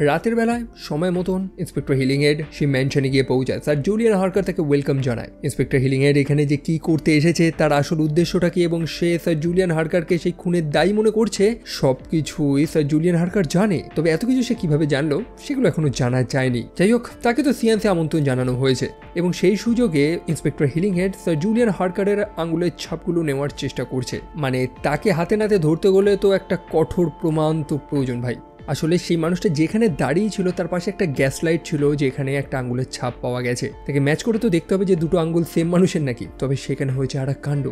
রাতের বেলায় সময় মতন ইন্সপেক্টর হিলিংহেড সেই ম্যানশনে গিয়ে পৌঁছায়। স্যার জুলিয়ান হার্কার তাকে ওয়েলকাম জানায়। ইন্সপেক্টর হিলিংহেড এখানে যে কি করতে এসেছে, তার আসল উদ্দেশ্যটা কি, এবং সে স্যার জুলিয়ান হার্কারকে সেই খুনের দায়ী মনে করছে, সবকিছুই স্যার জুলিয়ান হার্কার জানে। তবে এত কিছু সে কিভাবে জানলো সেগুলো এখনো জানা যায়নি। যাই হোক, তাকে তো সিয়ান্সে আমন্ত্রণ জানানো হয়েছে এবং সেই সুযোগে ইন্সপেক্টর হিলিংহেড স্যার জুলিয়ান হার্কারের আঙুলের ছাপগুলো নেওয়ার চেষ্টা করছে। মানে তাকে হাতে নাতে ধরতে গেলে তো একটা কঠোর প্রমাণ তো প্রয়োজন ভাই। আসলে সেই মানুষটা যেখানে দাঁড়িয়ে ছিল তার পাশে একটা গ্যাস লাইট ছিল যেখানে একটা আঙ্গুলের ছাপ পাওয়া গেছে। তাকে ম্যাচ করে তো দেখতে হবে যে দুটো আঙ্গুল সেম মানুষের নাকি। তবে সেখানে হয়েছে আর এক কাণ্ড।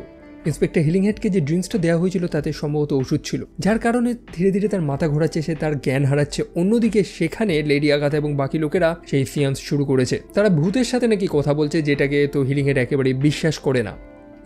ইন্সপেক্টর হিলিংহেডকে যে ড্রিঙ্কসটা দেওয়া হয়েছিল তাতে সম্ভবত ওষুধ ছিল, যার কারণে ধীরে ধীরে তার মাথা ঘোরাচ্ছে, সে তার জ্ঞান হারাচ্ছে। অন্যদিকে সেখানে লেডি আগাথা এবং বাকি লোকেরা সেই সিয়ান্স শুরু করেছে। তারা ভূতের সাথে নাকি কথা বলছে, যেটাকে তো হিলিংহেড একেবারেই বিশ্বাস করে না।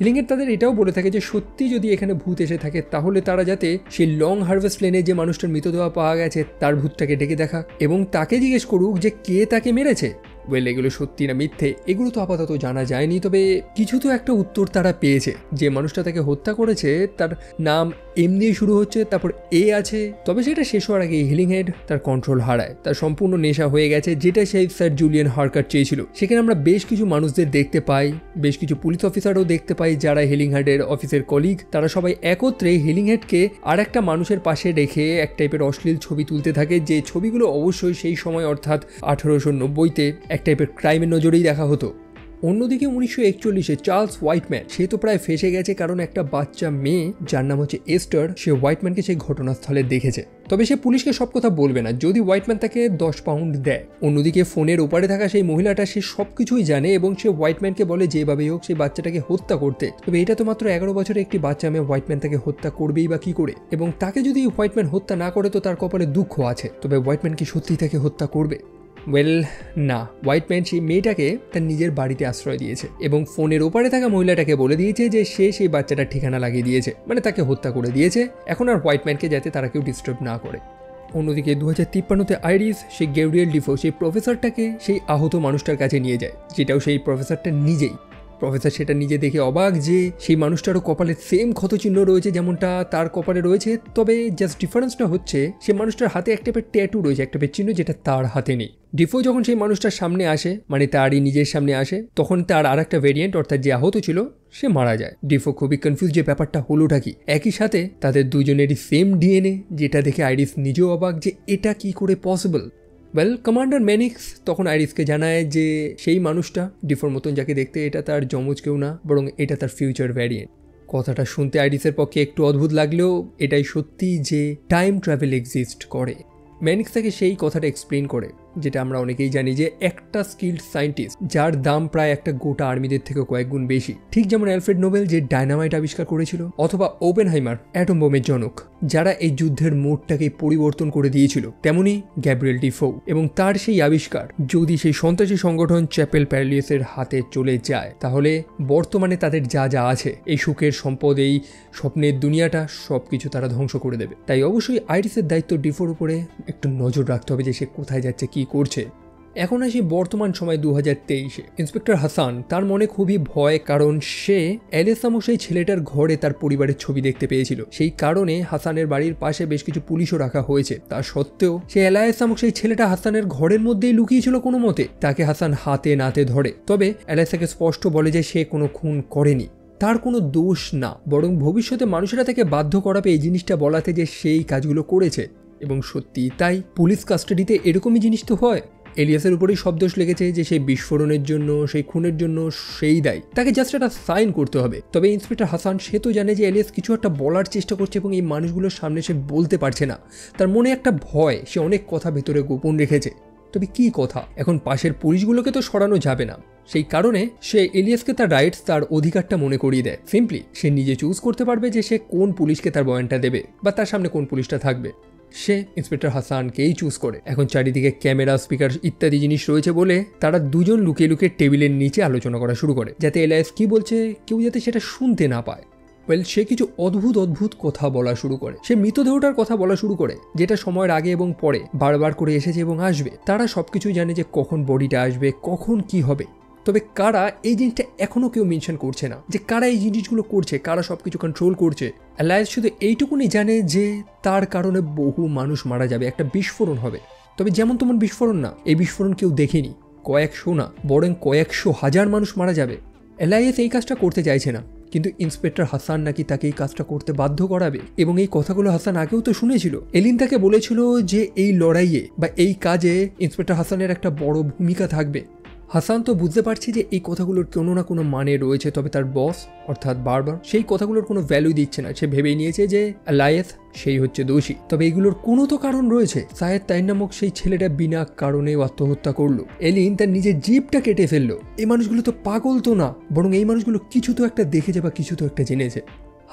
হিলিংহেড তাদের এটাও বলে থাকে যে সত্যি যদি এখানে ভূত এসে থাকে তাহলে তারা যাতে সেই লং হারভেস্ট লেনে যে মানুষটার মৃতদেহ পাওয়া গেছে তার ভূতটাকে ডেকে দেখা এবং তাকে জিজ্ঞেস করুক যে কে তাকে মেরেছে। ওয়েল, এগুলো সত্যি না মিথ্যে এগুলো তো আপাতত জানা যায়নি, তবে কিছু তো একটা উত্তর তারা পেয়েছে। যে মানুষটা তাকে হত্যা করেছে তার নাম এম দিয়ে শুরু হচ্ছে, তারপর এ আছে। তবে সেটা শেষ হওয়ার আগে হিলিংহেড তার কন্ট্রোল হারায়, তার সম্পূর্ণ নেশা হয়ে গেছে, যেটা সেই স্যার জুলিয়ান হার্কার চেয়েছিল। সেখানে আমরা বেশ কিছু মানুষদের দেখতে পাই, বেশ কিছু পুলিশ অফিসারও দেখতে পাই যারা হিলিংহেডের অফিসের কলিগ। তারা সবাই একত্রে হিলিংহেডকে আর একটা মানুষের পাশে রেখে এক টাইপের অশ্লীল ছবি তুলতে থাকে, যে ছবিগুলো অবশ্যই সেই সময় অর্থাৎ 1890-তে এক টাইপের ক্রাইমের নজরেই দেখা হতো। অন্যদিকে 1941-এ চার্লস হোয়াইটম্যান সে তো প্রায় ফেসে গেছে, কারণ একটা বাচ্চা মেয়ে যার নাম হচ্ছে এস্টার সে হোয়াইটম্যানকে সেই ঘটনাস্থলে দেখেছে। তবে সে পুলিশকে সব কথা বলবে না যদি হোয়াইটম্যান তাকে 10 পাউন্ড দেয়। অন্যদিকে ফোনের ওপারে থাকা সেই মহিলাটা সে সবকিছুই জানে এবং সে হোয়াইটম্যানকে বলে যেভাবেই হোক সেই বাচ্চাটাকে হত্যা করতে। তবে এটা তো মাত্র 11 বছরের একটি বাচ্চা মেয়ে, হোয়াইটম্যান তাকে হত্যা করবেই বা কি করে? এবং তাকে যদি হোয়াইটম্যান হত্যা না করে তো তার কপালে দুঃখ আছে। তবে হোয়াইটম্যান কি সত্যিই তাকে হত্যা করবে? ওয়েল না, হোয়াইটম্যান সেই মেয়েটাকে তার নিজের বাড়িতে আশ্রয় দিয়েছে এবং ফোনের ওপারে থাকা মহিলাটাকে বলে দিয়েছে যে সে সেই বাচ্চাটার ঠিকানা লাগিয়ে দিয়েছে, মানে তাকে হত্যা করে দিয়েছে। এখন আর হোয়াইটম্যানকে যাতে তারা কেউ ডিস্টার্ব না করে। অন্যদিকে 2053-তে আইরিস সেই গ্যাব্রিয়েল ডিফো সেই প্রফেসরটাকে সেই আহত মানুষটার কাছে নিয়ে যায়, যেটাও সেই প্রফেসরটা নিজেই। প্রফেসর সেটা নিজে দেখে অবাক যে সেই মানুষটারও কপালে সেম ক্ষতচিহ্ন রয়েছে যেমনটা তার কপালে রয়েছে। তবে জাস্ট ডিফারেন্সটা হচ্ছে সেই মানুষটার হাতে একটা ট্যাটু রয়েছে, একটা চিহ্ন, যেটা তার হাতে নেই। ডিফো যখন সেই মানুষটার সামনে আসে, মানে তারই নিজের সামনে আসে, তখন তার আর একটা ভেরিয়েন্ট অর্থাৎ যে আহত ছিল সে মারা যায়। ডিফো খুবই কনফিউজ যে ব্যাপারটা হলোটা কি। একই সাথে তাদের দুজনেরই সেম ডিএনএ, যেটা দেখে আইরিস নিজেও অবাক যে এটা কি করে পসিবল। ওয়েল, কমান্ডার ম্যানিক্স তখন আইরিসকে জানায় যে সেই মানুষটা ডিফোর মতন যাকে দেখতে, এটা তার যমজ কেউ না, বরং এটা তার ফিউচার ভ্যারিয়েন্ট। কথাটা শুনতে আইরিসের পক্ষে একটু অদ্ভুত লাগলেও এটাই সত্যি যে টাইম ট্রাভেল এক্সিস্ট করে। ম্যানিক্স তাকে সেই কথাটা এক্সপ্লেন করে, যেটা আমরা অনেকেই জানি যে একটা স্কিল্ড সায়েন্টিস্ট যার দাম প্রায় একটা গোটা আর্মিদের থেকে কয়েক গুণ বেশি। ঠিক যেমন অ্যালফ্রেড নোবেল যে ডায়নামাইট আবিষ্কার করেছিল, অথবা ওপেনহাইমার অ্যাটম বোমের জনক, যারা এই যুদ্ধের মোডটাকে পরিবর্তন করে দিয়েছিল, তেমনি গ্যাব্রিয়েল ডিফো এবং তার সেই আবিষ্কার যদি সেই সন্ত্রাসী সংগঠন চ্যাপেল প্যারালিয়াসের হাতে চলে যায়, তাহলে বর্তমানে তাদের যা যা আছে, এই সুখের সম্পদ, এই স্বপ্নের দুনিয়াটা, সবকিছু তারা ধ্বংস করে দেবে। তাই অবশ্যই আইরিসের দায়িত্ব ডিফোর উপরে একটু নজর রাখতে হবে যে সে কোথায় যাচ্ছে, কি করছে। এখন আসি বর্তমান সময় 2023-এ। ইন্সপেক্টর হাসান, তার মনে খুবই ভয়, কারণ সে এলিয়াস নামক সেই ছেলেটার ঘরে তার পরিবারের ছবি দেখতে পেয়েছিল। সেই কারণে হাসানের বাড়ির পাশে বেশ কিছু পুলিশও রাখা হয়েছে। তা সত্ত্বেও সে এলিয়াস নামক সেই ছেলেটা হাসানের ঘরের মধ্যেই লুকিয়েছিল কোনো মতে। তাকে হাসান হাতে নাতে ধরে, তবে এলিয়াস তাকে স্পষ্ট বলে যে সে কোনো খুন করেনি, তার কোনো দোষ না, বরং ভবিষ্যতে মানুষেরা তাকে বাধ্য করাবে এই জিনিসটা বলাতে যে সেই কাজগুলো করেছে। এবং সত্যি তাই, পুলিশ কাস্টাডিতে এরকমই জিনিস তো হয়। এলিয়াসের উপরেই সব দোষ লেগেছে যে সেই বিস্ফোরণের জন্য, সেই খুনের জন্য সেই দায়ী, তাকে জাস্ট একটা সাইন করতে হবে। তবে ইন্সপেক্টর হাসান সে তো জানে যে এলিয়াস কিছু একটা বলার চেষ্টা করছে এবং এই মানুষগুলোর সামনে সে বলতে পারছে না। তার মনে একটা ভয়, সে অনেক কথা ভেতরে গোপন রেখেছে। তবে কি কথা, এখন পাশের পুলিশগুলোকে তো সরানো যাবে না। সেই কারণে সে এলিয়াসকে তার রাইটস, তার অধিকারটা মনে করিয়ে দেয়। সিম্পলি সে নিজে চুজ করতে পারবে যে সে কোন পুলিশকে তার বয়ানটা দেবে বা তার সামনে কোন পুলিশটা থাকবে। সে ইন্সপেক্টর হাসানকেই চুজ করে। এখন চারিদিকে ক্যামেরা, স্পিকার ইত্যাদি জিনিস রয়েছে বলে তারা দুজন লুকিয়ে লুকিয়ে টেবিলের নিচে আলোচনা করা শুরু করে, যাতে এলিয়াস কি বলছে কেউ যাতে সেটা শুনতে না পায়। সে কিছু অদ্ভুত কথা বলা শুরু করে। সে মৃতদেহটার কথা বলা শুরু করে, যেটা সময়ের আগে এবং পরে বারবার করে এসেছে এবং আসবে। তারা সবকিছু জানে যে কখন বডিটা আসবে, কখন কি হবে। তবে কারা, এই জিনিসটা এখনো কেউ মেনশন করছে না যে কারা এই জিনিসগুলো করছে, কারা সবকিছু কন্ট্রোল করছে। এলিয়াস শুধু এইটুকুনি জানে যে তার কারণে বহু মানুষ মারা যাবে, একটা বিস্ফোরণ হবে। তবে যেমন তেমন বিস্ফোরণ না, এই বিস্ফোরণ কেউ দেখেনি। কয়েকশো না, বরং কয়েকশো হাজার মানুষ মারা যাবে। এলিয়াস এই কাজটা করতে চাইছে না, কিন্তু ইন্সপেক্টর হাসান নাকি তাকে এই কাজটা করতে বাধ্য করাবে। এবং এই কথাগুলো হাসান আগেও তো শুনেছিল। এলিন তাকে বলেছিল যে এই লড়াইয়ে বা এই কাজে ইন্সপেক্টর হাসানের একটা বড় ভূমিকা থাকবে। হাসান তো বুঝতে পারছে যে এই কথাগুলোর কোনো না কোনো মানে রয়েছে, তবে তার বস অর্থাৎ বারবার সেই কথাগুলোর কোনো ভ্যালু দিচ্ছে না। সে ভেবেই নিয়েছে যে এলিয়াস সেই হচ্ছে দোষী। তবে এগুলোর কোনো তো কারণ রয়েছে। সায়েদ তাইন নামক সেই ছেলেটা বিনা কারণে আত্মহত্যা করলো। এলিন তার নিজের জিভটা কেটে ফেললো। এই মানুষগুলো তো পাগল তো না, বরং এই মানুষগুলো কিছু তো একটা দেখেছে বা কিছু তো একটা জেনেছে।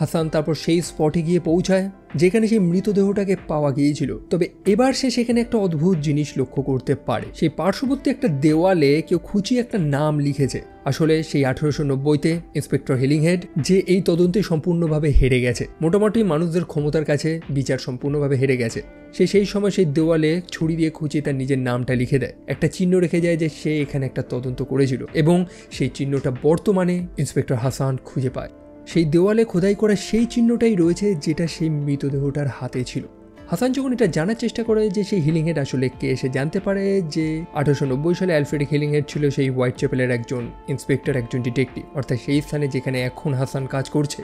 হাসান তারপর সেই স্পটে গিয়ে পৌঁছায় যেখানে সেই মৃতদেহটাকে পাওয়া গিয়েছিল। তবে এবার সে সেখানে একটা অদ্ভুত জিনিস লক্ষ্য করতে পারে। সেই পার্শ্ববর্তী একটা দেওয়ালে কেউ খুঁচিয়ে একটা নাম লিখেছে। আসলে সেই 1890-তে ইন্সপেক্টর হিলিংহেড, যে এই তদন্তে সম্পূর্ণভাবে হেরে গেছে। মোটামুটি মানুষদের ক্ষমতার কাছে বিচার সম্পূর্ণভাবে হেরে গেছে। সে সেই সময় সেই দেওয়ালে ছুরি দিয়ে খুঁচিয়ে তার নিজের নামটা লিখে দেয়। একটা চিহ্ন রেখে যায় যে সে এখানে একটা তদন্ত করেছিল, এবং সেই চিহ্নটা বর্তমানে ইন্সপেক্টর হাসান খুঁজে পায়। সেই দেওয়ালে খোদাই করা সেই চিহ্নটাই রয়েছে যেটা সেই মৃতদেহটার হাতে ছিল। হাসান যখন এটা জানার চেষ্টা করে যে সেই হিলিংহেড আসলে কে, সে জানতে পারে যে 1890 সালে অ্যালফ্রেড হিলিংহেড ছিল সেই হোয়াইট চ্যাপেলের একজন ইন্সপেক্টর, একজন ডিটেকটিভ, অর্থাৎ সেই স্থানে যেখানে এখন হাসান কাজ করছে।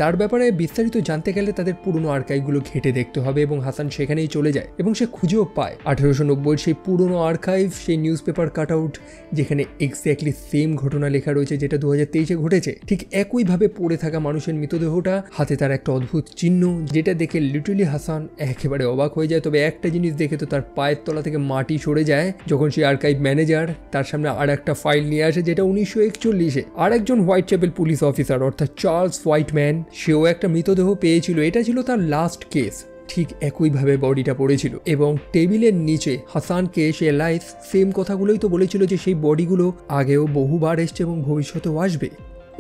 তার ব্যাপারে বিস্তারিত জানতে গেলে তাদের পুরনো আর্কাইভগুলো ঘেটে দেখতে হবে, এবং হাসান সেখানেই চলে যায় এবং সে খুঁজেও পায় 1890 সেই পুরনো আর্কাইভ, সেই নিউজ পেপার কাট আউট, যেখানে এক্স্যাক্টলি সেম ঘটনা লেখা রয়েছে যেটা 2023-এ ঘটেছে। ঠিক একইভাবে পড়ে থাকা মানুষের মৃতদেহটা, হাতে তার একটা অদ্ভুত চিহ্ন, যেটা দেখে লিটারালি হাসান একেবারে অবাক হয়ে যায়। তবে একটা জিনিস দেখে তো তার পায়ের তলা থেকে মাটি সরে যায় যখন সেই আর্কাইভ ম্যানেজার তার সামনে আর একটা ফাইল নিয়ে আসে, যেটা 1941-এ আর একজন হোয়াইট চ্যাপেল পুলিশ অফিসার অর্থাৎ চার্লস হোয়াইটম্যান, সেও একটা মৃতদেহ পেয়েছিল। এটা ছিল তার লাস্ট কেস। ঠিক একইভাবে বডিটা পড়েছিল, এবং টেবিলের নিচে হাসানকে সে এলিয়াস সেম কথাগুলোই তো বলেছিল যে সেই বডিগুলো আগেও বহুবার এসছে এবং ভবিষ্যতেও আসবে।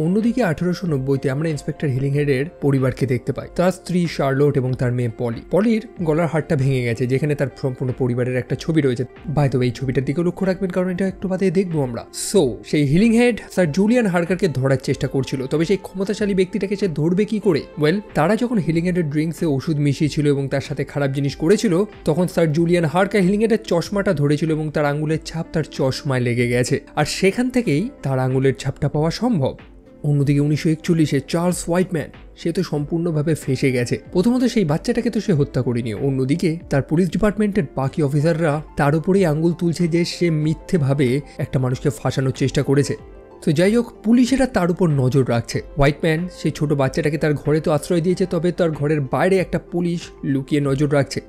অন্যদিকে 1890-তে আমরা ইন্সপেক্টর হিলিংহেডের পরিবারকে দেখতে পাই। তার স্ত্রী শার্লট এবং তার মেয়ে পলি। পলির গলার হাড়টা ভেঙে গেছে, যেখানে তার সম্পূর্ণ পরিবারের একটা ছবি রয়েছে। বাই দ্য ওয়ে, এই ছবিটার দিকে লক্ষ্য রাখবেন, কারণ এটা একটু বাদে দেখবো আমরা। সো সেই হিলিংহেড স্যার জুলিয়ান হার্কারকে ধরার চেষ্টা করছিল, তবে সেই ক্ষমতাশালী ব্যক্তিটাকে সে ধরবে কি করে? তারা যখন হিলিংহেডের ড্রিঙ্কসে ওষুধ মিশিয়েছিল এবং তার সাথে খারাপ জিনিস করেছিল, তখন স্যার জুলিয়ান হার্কার হিলিংহেডের চশমাটা ধরেছিল এবং তার আঙুলের ছাপ তার চশমায় লেগে গেছে, আর সেখান থেকেই তার আঙুলের ছাপটা পাওয়া সম্ভব। অন্যদিকে 1941-এ চার্লস হোয়াইটম্যান, সে তো সম্পূর্ণভাবে ফেসে গেছে। প্রথমত সেই বাচ্চাটাকে তো সে হত্যা করেনি, অন্যদিকে তার পুলিশ ডিপার্টমেন্টের বাকি অফিসাররা তার উপরেই আঙুল তুলছে যে সে মিথ্যেভাবে একটা মানুষকে ফাঁসানোর চেষ্টা করেছে। তো যাই হোক, পুলিশেরা তার উপর নজর রাখছে। হোয়াইটম্যান সেই ছোট বাচ্চাটাকে তার ঘরে তো আশ্রয় দিয়েছে, তবে তার ঘরের বাইরে একটা পুলিশ লুকিয়ে নজর রাখছে।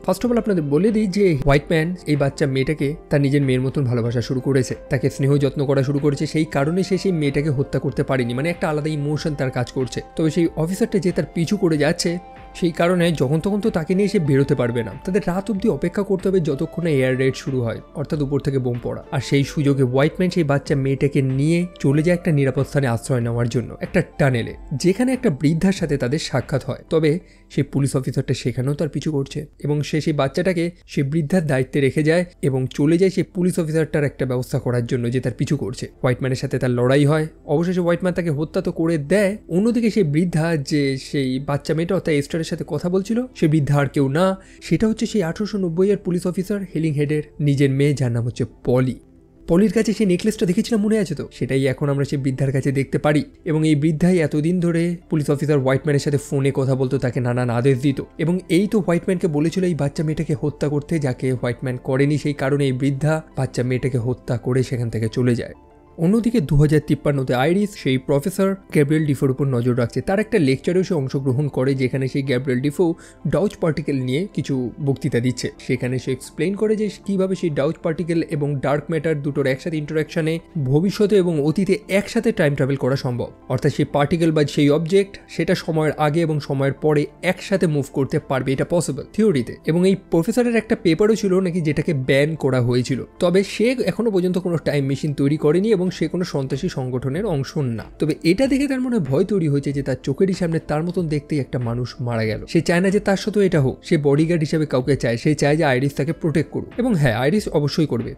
ফার্স্ট অফ অল আপনাদের বলে দিই যে হোয়াইটম্যান এই বাচ্চা মেয়েটাকে তার নিজের মেয়ের মতন ভালোবাসা শুরু করেছে, তাকে স্নেহ যত্ন করা শুরু করেছে। সেই কারণে সে সেই মেয়েটাকে হত্যা করতে পারেনি, মানে একটা আলাদা ইমোশন তার কাজ করছে। তবে সেই অফিসারটা যে তার পিছু করে যাচ্ছে, সেই কারণে যখন তখন তো তাকে নিয়ে সে বেরোতে পারবে না, তাদের রাত অবধি অপেক্ষা করতে হবে যতক্ষণে এয়ার রেড শুরু হয়, অর্থাৎ উপর থেকে বোম পড়া। আর সেই সুযোগে হোয়াইটম্যান সেই বাচ্চা মেয়েটাকে নিয়ে চলে যায় একটা নিরাপদ স্থানে আশ্রয় নেওয়ার জন্য, একটা টানেলে, যেখানে একটা বৃদ্ধার সাথে তাদের সাক্ষাৎ হয়। তবে সেই পুলিশ অফিসারটা সেখানেও তার পিছু করছে এবং সে সেই বাচ্চাটাকে সে বৃদ্ধার দায়িত্বে রেখে যায় এবং চলে যায় সেই পুলিশ অফিসারটার একটা ব্যবস্থা করার জন্য যে তার পিছু করছে। হোয়াইটম্যানের সাথে তার লড়াই হয়, অবশেষে হোয়াইটম্যান তাকে হত্যা তো করে দেয়। অন্যদিকে সেই বৃদ্ধা, যে সেই বাচ্চা মেয়েটা অর্থাৎ এস্টারের সাথে কথা বলছিল, সে বৃদ্ধা আর কেউ না, সেটা হচ্ছে সেই 1890-এর পুলিশ অফিসার হেলিংহেডের নিজের মেয়ে, যার নাম হচ্ছে পলি। পলির কাছে সেই নেকলেসটা দেখেছিলাম, মনে আছে তো? সেটাই এখন আমরা সেই বৃদ্ধার কাছে দেখতে পারি। এবং এই বৃদ্ধাই এতদিন ধরে পুলিশ অফিসার হোয়াইটম্যানের সাথে ফোনে কথা বলতো, তাকে নানান আদেশ দিত এবং এই তো হোয়াইটম্যানকে বলেছিল এই বাচ্চা মেয়েটাকে হত্যা করতে, যাকে হোয়াইটম্যান করেনি। সেই কারণে এই বৃদ্ধা বাচ্চা মেয়েটাকে হত্যা করে সেখান থেকে চলে যায়। অন্যদিকে 2053-তে আইরিস সেই প্রফেসর গ্যাব্রিয়েল ডিফোর উপর নজর রাখছে। তার একটা লেকচারেও সে অংশগ্রহণ করে, যেখানে সেই গ্যাব্রিয়েল ডিফো ডাউচ পার্টিকেল নিয়ে কিছু বক্তৃতা দিচ্ছে। সেখানে সে এক্সপ্লেইন করে যে কীভাবে সেই ডাউচ পার্টিকেল এবং ডার্ক ম্যাটার দুটোর একসাথে ইন্টারাকশানে ভবিষ্যতে এবং অতীতে একসাথে টাইম ট্রাভেল করা সম্ভব। অর্থাৎ সেই পার্টিকেল বা সেই অবজেক্ট সেটা সময়ের আগে এবং সময়ের পরে একসাথে মুভ করতে পারবে, এটা পসিবল থিওরিতে। এবং এই প্রফেসরের একটা পেপারও ছিল নাকি যেটাকে ব্যান করা হয়েছিল। তবে সে এখনো পর্যন্ত কোনো টাইম মেশিন তৈরি করেনি এবং সে কোনো সন্ত্রাসী সংগঠনের অংশ না। তবে এটা দেখে তার মনে ভয় তৈরি হয়েছে যে তার চোখেরই সামনে তার মতন দেখতেই একটা মানুষ মারা গেল। সে চায় না যে তার সাথেও এটা হোক, সে বডিগার্ড হিসেবে কাউকে চায়, সে চায় যে আইরিস তাকে প্রোটেক্ট করুক। এবং হ্যাঁ, আইরিস অবশ্যই করবে।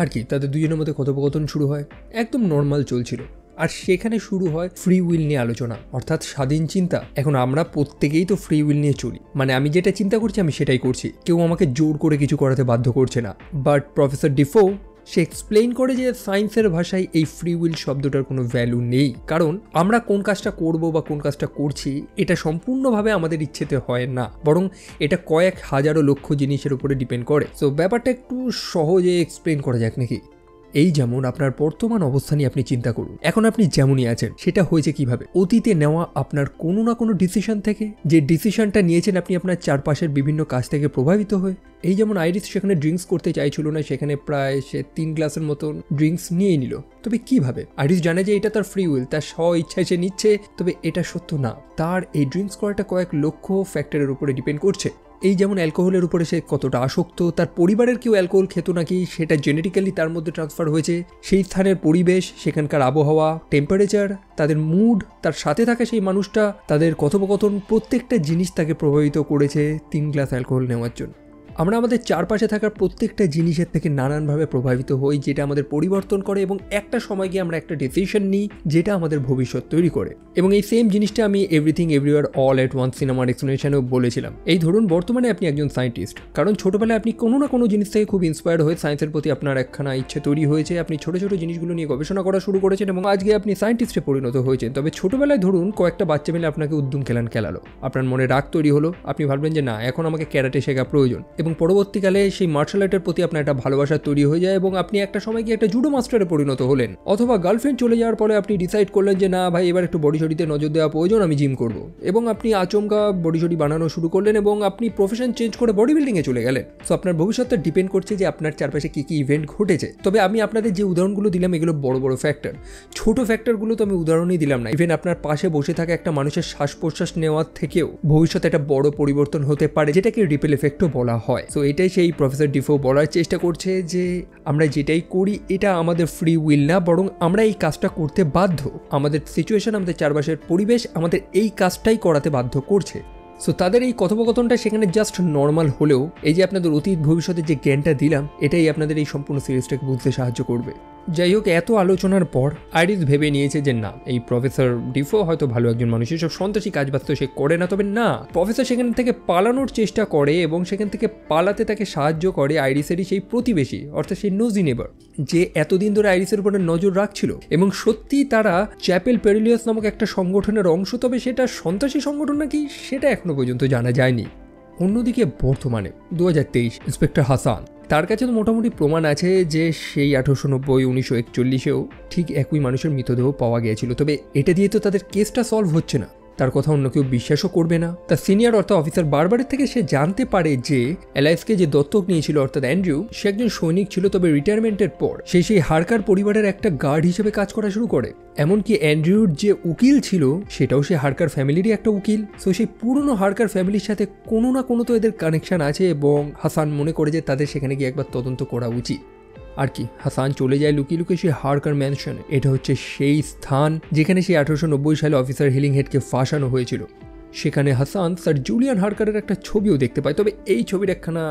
আর কি, তাদের দুজনের মধ্যে কথোপকথন শুরু হয়, একদম নর্মাল চলছিল। আর সেখানে শুরু হয় ফ্রি উইল নিয়ে আলোচনা, অর্থাৎ স্বাধীন চিন্তা। এখন আমরা প্রত্যেকেই তো ফ্রি উইল নিয়ে চলি, মানে আমি যেটা চিন্তা করছি আমি সেটাই করছি, কেউ আমাকে জোর করে কিছু করাতে বাধ্য করছে না। But professor Defoe say explain করে যে সায়েন্সের ভাষায় এই ফ্রি উইল শব্দটার কোনো ভ্যালু নেই, কারণ আমরা কোন কাজটা করব বা কোন কাজটা করছি এটা সম্পূর্ণভাবে আমাদের ইচ্ছেতে হয় না, বরং এটা কয়েক হাজারো লক্ষ জিনিসের উপরে ডিপেন্ড করে। সো ব্যাপারটা একটু সহজে এক্সপ্লেইন করা যাক নাকি। এই যেমন আপনার বর্তমান অবস্থা নিয়ে আপনি চিন্তা করুন, এখন আপনি যেমনই আছেন সেটা হয়েছে কিভাবে? অতীতে নেওয়া আপনার কোনো না কোনো ডিসিশন থেকে, যে ডিসিশনটা নিয়েছেন আপনি আপনার চারপাশের বিভিন্ন কাজ থেকে প্রভাবিত হয়ে। এই যেমন আইরিস সেখানে ড্রিঙ্কস করতে চাইছিল না, সেখানে প্রায় সে 3 গ্লাসের মতন ড্রিঙ্কস নিয়ে নিল। তবে কিভাবে? আইরিস জানে যে এটা তার ফ্রি উইল, তার স্ব ইচ্ছায় সে নিচ্ছে, তবে এটা সত্য না। তার এই ড্রিঙ্কস করাটা কয়েক লক্ষ ফ্যাক্টরের উপরে ডিপেন্ড করছে। এই যেমন অ্যালকোহলের উপরে সে কতটা আসক্ত, তার পরিবারের কেউ অ্যালকোহল খেত নাকি সেটা জেনেটিক্যালি তার মধ্যে ট্রান্সফার হয়েছে, সেই স্থানের পরিবেশ, সেখানকার আবহাওয়া, টেম্পারেচার, তাদের মুড, তার সাথে থাকা সেই মানুষটা, তাদের কথোপকথন, প্রত্যেকটা জিনিস তাকে প্রভাবিত করেছে 3 গ্লাস অ্যালকোহল নেওয়ার জন্য। আমরা আমাদের চারপাশে থাকা প্রত্যেকটা জিনিসের থেকে নানানভাবে প্রভাবিত হই, যেটা আমাদের পরিবর্তন করে এবং একটা সময় গিয়ে আমরা একটা ডিসিশন নিই যেটা আমাদের ভবিষ্যৎ তৈরি করে। এবং এই সেম জিনিসটা আমি everything everywhere all at once সিনেমার এক্সপ্লেনেশনেও বলেছিলাম। এই ধরুন বর্তমানে আপনি একজন সায়েন্টিস্ট, কারণ ছোটবেলায় আপনি কোনো না কোনো জিনিস থেকে খুব ইন্সপায়ার্ড হয়ে সায়েন্সের প্রতি আপনার একখানা ইচ্ছে তৈরি হয়েছে, আপনি ছোটো ছোটো জিনিসগুলো নিয়ে গবেষণা করা শুরু করেছেন এবং আজকে আপনি সায়েন্টিস্টে পরিণত হয়েছেন। তবে ছোটবেলায় ধরুন কয়েকটা বাচ্চা মিলে আপনাকে উদ্যম খেলালো, আপনার মনে রাগ তৈরি হলো, আপনি ভাবলেন যে না, এখন আমাকে ক্যারাটে শেখা প্রয়োজন, এবং পরবর্তীকালে সেই মার্শাল আর্টের প্রতি আপনার একটা ভালোবাসা তৈরি হয়ে যায় এবং আপনি একটা সময় গিয়ে একটা জুডো মাস্টারে পরিণত হলেন। অথবা গার্লফ্রেন্ড চলে যাওয়ার পরে আপনি ডিসাইড করলেন যে না ভাই, এবার একটু বডি শডিতে নজর দেওয়া প্রয়োজন, আমি জিম করব, এবং আপনি আচমকা বডি শডি বানানো শুরু করলেন এবং আপনি প্রফেশন চেঞ্জ করে বডি বিল্ডিংয়ে চলে গেলেন। সো আপনার ভবিষ্যৎটা ডিপেন্ড করছে যে আপনার চারপাশে কী কী ইভেন্ট ঘটেছে। তবে আমি আপনাদের যে উদাহরণগুলো দিলাম এগুলো বড় বড় ফ্যাক্টর, ছোট ফ্যাক্টরগুলো তো আমি উদাহরণই দিলাম না। ইভেন আপনার পাশে বসে থাকা একটা মানুষের শ্বাস প্রশ্বাস নেওয়ার থেকেও ভবিষ্যতে একটা বড় পরিবর্তন হতে পারে, যেটাকে রিপেল এফেক্টও বলা হয়। সো এটাই সেই প্রফেসর ডিফো বলার চেষ্টা করছে যে আমরা যেটাই করি এটা আমাদের ফ্রি উইল না, বরং আমরা এই কাজটা করতে বাধ্য। আমাদের সিচুয়েশন, আমাদের চারপাশের পরিবেশ আমাদের এই কাজটাই করাতে বাধ্য করছে। সো তাদের এই কথোপকথনটা সেখানে জাস্ট নর্মাল হলেও এই যে আপনাদের অতীত ভবিষ্যতের যে জ্ঞানটা দিলাম, এটাই আপনাদের এই সম্পূর্ণ সিরিজটাকে বুঝতে সাহায্য করবে। যাই হোক, এত আলোচনার পর আইরিস ভেবে নিয়েছে যে না, এই প্রফেসর ডিফো হয়তো ভালো একজন মানুষ, এসব সন্ত্রাসী কাজবাজ সে করে না। তবে না, প্রফেসর সেখান থেকে পালানোর চেষ্টা করে এবং সেখান থেকে পালাতে তাকে সাহায্য করে আইরিসেরই সেই প্রতিবেশী, অর্থাৎ সেই নোজি নেবার, যে এতদিন ধরে আইরিসের উপরে নজর রাখছিল। এবং সত্যি তারা চ্যাপেল পেরিলিয়াস নামক একটা সংগঠনের অংশ, তবে সেটা সন্ত্রাসী সংগঠন নাকি সেটা এখনো পর্যন্ত জানা যায়নি। অন্যদিকে বর্তমানে 2023 ইন্সপেক্টর হাসান, তার কাছে তো মোটামুটি প্রমাণ আছে যে সেই 1890, 1941-এও ঠিক একই মানুষের মৃতদেহ পাওয়া গিয়েছিল। তবে এটা দিয়ে তো তাদের কেসটা সলভ হচ্ছে না। তার কথা অন্য কেউ বিশ্বাসও করবে না। তার সিনিয়র অর্থাৎ অফিসার বারবারের থেকে সে জানতে পারে যে এলাইসকে যে দত্তক নিয়েছিল অর্থাৎ অ্যান্ড্রু, সে একজন সৈনিক ছিল, তবে রিটায়ারমেন্টের পর সে সেই হারকার পরিবারের একটা গার্ড হিসেবে কাজ করা শুরু করে। এমনকি অ্যান্ড্রুর যে উকিল ছিল সেটাও সে হারকার ফ্যামিলিরই একটা উকিল। সো সেই পুরনো হারকার ফ্যামিলির সাথে কোনো না কোনো তো এদের কানেকশন আছে এবং হাসান মনে করে যে তাদের সেখানে গিয়ে একবার তদন্ত করা উচিত। আর কি, হাসান চলে যায় লুকিয়ে লুকিয়ে সেই হারকার ম্যানশনে। এটা হচ্ছে সেই স্থান যেখানে সেই 1890 সালে অফিসার হিলিংহেডকে ফাঁসানো হয়েছিল। সেখানে হাসান স্যার জুলিয়ান হারকারের একটা ছবিও দেখতে পায়, তবে এই ছবির একখানা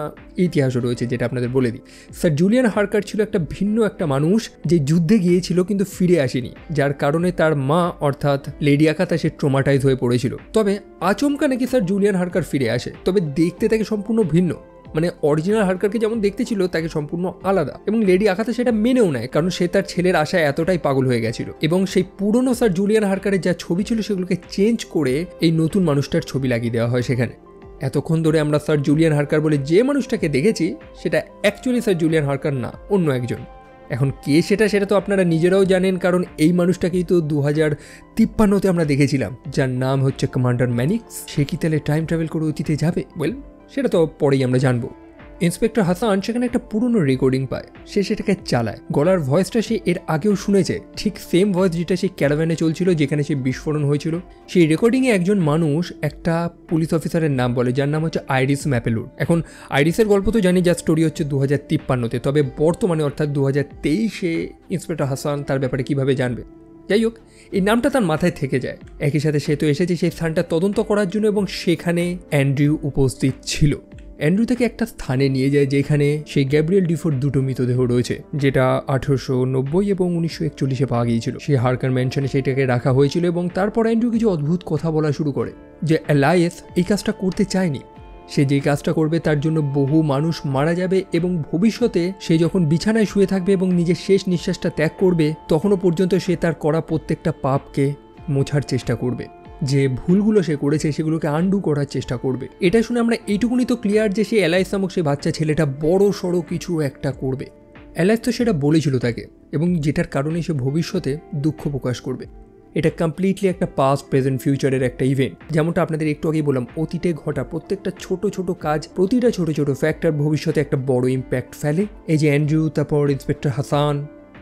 ইতিহাসও রয়েছে যেটা আপনাদের বলে দিই। স্যার জুলিয়ান হারকার ছিল একটা ভিন্ন একটা মানুষ যে যুদ্ধে গিয়েছিল কিন্তু ফিরে আসেনি, যার কারণে তার মা অর্থাৎ লেডি আকাতা সে ট্রমাটাইজ হয়ে পড়েছিল। তবে আচমকা নাকি স্যার জুলিয়ান হারকার ফিরে আসে, তবে দেখতে তাকে সম্পূর্ণ ভিন্ন, মানে অরিজিনাল হারকারকে যেমন দেখতে ছিল তাকে সম্পূর্ণ আলাদা। এবং লেডি আকাতা সেটা মেনেও নেয়, কারণ সে তার ছেলের আশায় এতটাই পাগল হয়ে গেছিল। এবং সেই পুরনো স্যার জুলিয়ান হারকারের যা ছবি ছিল সেগুলোকে চেঞ্জ করে এই নতুন মানুষটার ছবি লাগিয়ে দেওয়া হয় সেখানে। এতক্ষণ ধরে আমরা স্যার জুলিয়ান হারকার বলে যে মানুষটাকে দেখেছি সেটা অ্যাকচুয়ালি স্যার জুলিয়ান হারকার না, অন্য একজন। এখন কে সেটা তো আপনারা নিজেরাও জানেন, কারণ এই মানুষটাকেই তো 2053-তে আমরা দেখেছিলাম, যার নাম হচ্ছে কমান্ডার ম্যানিক্স। সে কি তাহলে টাইম ট্রাভেল করে অতীতে যাবে? ওয়েল, সেটা তো পরেই আমরা জানবো। ইন্সপেক্টর হাসান সেখানে একটা পুরনো রেকর্ডিং পায়, সে সেটাকে চালায়। গলার ভয়েসটা সে এর আগেও শুনেছে, ঠিক সেম ভয়েস যেটা সেই ক্যারাভ্যানে চলছিল যেখানে সে বিস্ফোরণ হয়েছিল। সেই রেকর্ডিংয়ে একজন মানুষ একটা পুলিশ অফিসারের নাম বলে, যার নাম হচ্ছে আইরিস ম্যাপেলুর। এখন আইরিসের গল্প তো জানি, যার স্টোরি হচ্ছে 2053-তে, তবে বর্তমানে অর্থাৎ 2023-এ ইন্সপেক্টর হাসান তার ব্যাপারে কিভাবে জানবে? যাই হোক, এই নামটা তার মাথায় থেকে যায়। একই সাথে সে তো এসেছে সেই স্থানটা তদন্ত করার জন্য এবং সেখানে অ্যান্ড্রু উপস্থিত ছিল। অ্যান্ড্রু তাকে একটা স্থানে নিয়ে যায় যেখানে সেই গ্যাব্রিয়েল ডিফোর দুটো মৃতদেহ রয়েছে, যেটা 1890 এবং 1941-এ পাওয়া গিয়েছিল। সেই হারকার ম্যানশনে সেটাকে রাখা হয়েছিল এবং তারপর অ্যান্ড্রু কিছু অদ্ভুত কথা বলা শুরু করে যে এলাইস এই কাজটা করতে চায়নি। সে যে কাজটা করবে তার জন্য বহু মানুষ মারা যাবে এবং ভবিষ্যতে সে যখন বিছানায় শুয়ে থাকবে এবং নিজের শেষ নিঃশ্বাসটা ত্যাগ করবে তখনও পর্যন্ত সে তার করা প্রত্যেকটা পাপকে মোছার চেষ্টা করবে, যে ভুলগুলো সে করেছে সেগুলোকে আন্ডু করার চেষ্টা করবে। এটা শুনে আমরা এইটুকুনি তো ক্লিয়ার যে সে এলাইস নামক সেই বাচ্চা ছেলেটা বড় সড়ো কিছু একটা করবে। এলাইস তো সেটা বলেছিল তাকে, এবং যেটার কারণে সে ভবিষ্যতে দুঃখ প্রকাশ করবে। এটা কমপ্লিটলি একটা পাস্ট প্রেজেন্ট ফিউচারের একটা ইভেন্ট। যেমনটা আপনাদের একটু আগেই বললাম, অতীতে ঘটা প্রত্যেকটা ছোট ছোট কাজ, প্রতিটা ছোট ছোট ফ্যাক্টর ভবিষ্যতে একটা বড় ইম্প্যাক্ট ফেলে। এই যে অ্যান্ড্রু, তারপর ইন্সপেক্টর হাসান,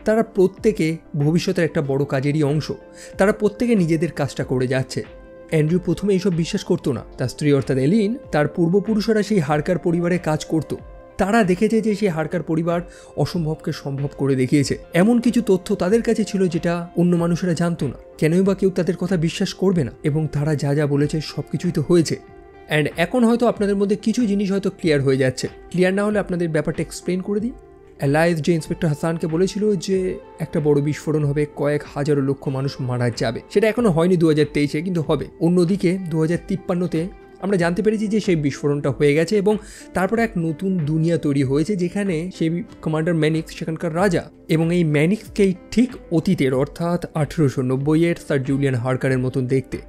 তারা প্রত্যেকে ভবিষ্যতের একটা বড় কাজেরই অংশ। তারা প্রত্যেকে নিজেদের কাজটা করে যাচ্ছে। অ্যান্ড্রু প্রথমে এইসব বিশ্বাস করতো না। তার স্ত্রী অর্থাৎ এলিন, তার পূর্বপুরুষরা সেই হারকার পরিবারে কাজ করত। তারা দেখেছে যে সেই হারকার পরিবার অসম্ভবকে সম্ভব করে দেখিয়েছে। এমন কিছু তথ্য তাদের কাছে ছিল যেটা অন্য মানুষেরা জানতো না। কেনই বা কেউ তাদের কথা বিশ্বাস করবে না? এবং তারা যা যা বলেছে সব কিছুই তো হয়েছে। অ্যান্ড এখন হয়তো আপনাদের মধ্যে কিছু জিনিস হয়তো ক্লিয়ার হয়ে যাচ্ছে। ক্লিয়ার না হলে আপনাদের ব্যাপারটা এক্সপ্লেন করে দিই। এলাইস যে ইন্সপেক্টর হাসানকে বলেছিল যে একটা বড় বিস্ফোরণ হবে, কয়েক হাজারো লক্ষ মানুষ মারা যাবে, সেটা এখনো হয়নি 2023-এ, কিন্তু হবে। অন্যদিকে 2053-তে আমরা জানতে পেরেছি যে সেই বিস্ফোরণটা হয়ে গেছে এবং তারপরে এক নতুন দুনিয়া তৈরি হয়েছে যেখানে সেই কমান্ডার ম্যানিক্স সেখানকার রাজা, এবং এই ম্যানিক্সকেই ঠিক অতীতের অর্থাৎ 1890-এর স্যার জুলিয়ান হারকারের মতন দেখতে।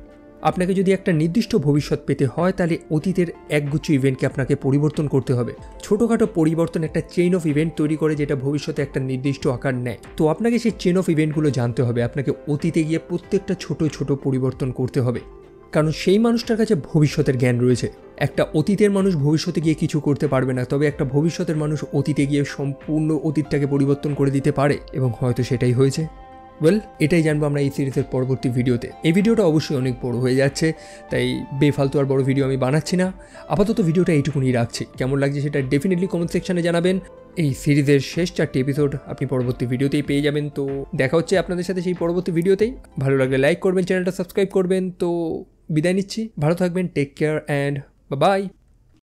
আপনাকে যদি একটা নির্দিষ্ট ভবিষ্যৎ পেতে হয় তাহলে অতীতের একগুচ্ছ ইভেন্টকে আপনাকে পরিবর্তন করতে হবে। ছোটোখাটো পরিবর্তন একটা চেইন অফ ইভেন্ট তৈরি করে যেটা ভবিষ্যতে একটা নির্দিষ্ট আকার নেয়। তো আপনাকে সেই চেইন অফ ইভেন্টগুলো জানতে হবে। আপনাকে অতীতে গিয়ে প্রত্যেকটা ছোট ছোট পরিবর্তন করতে হবে, কারণ সেই মানুষটার কাছে ভবিষ্যতের জ্ঞান রয়েছে। একটা অতীতের মানুষ ভবিষ্যতে গিয়ে কিছু করতে পারবে না, তবে একটা ভবিষ্যতের মানুষ অতীতে গিয়ে সম্পূর্ণ অতীতটাকে পরিবর্তন করে দিতে পারে, এবং হয়তো সেটাই হয়েছে। ওয়েল, এটাই জানবো আমরা এই সিরিজের পরবর্তী ভিডিওতে। এই ভিডিওটা অবশ্যই অনেক বড় হয়ে যাচ্ছে, তাই বেফালতু আর বড় ভিডিও আমি বানাচ্ছি না। আপাতত ভিডিওটা এইটুকুনি রাখছি। কেমন লাগছে সেটা ডেফিনেটলি কমেন্ট সেকশনে জানাবেন। এই সিরিজের শেষ 4টি এপিসোড আপনি পরবর্তী ভিডিওতেই পেয়ে যাবেন। তো দেখা হচ্ছে আপনাদের সাথে সেই পরবর্তী ভিডিওতেই। ভালো লাগলে লাইক করবেন, চ্যানেলটা সাবস্ক্রাইব করবেন। তো বিদায় নিচ্ছি, ভালো থাকবেন, টেক কেয়ার অ্যান্ড বাই।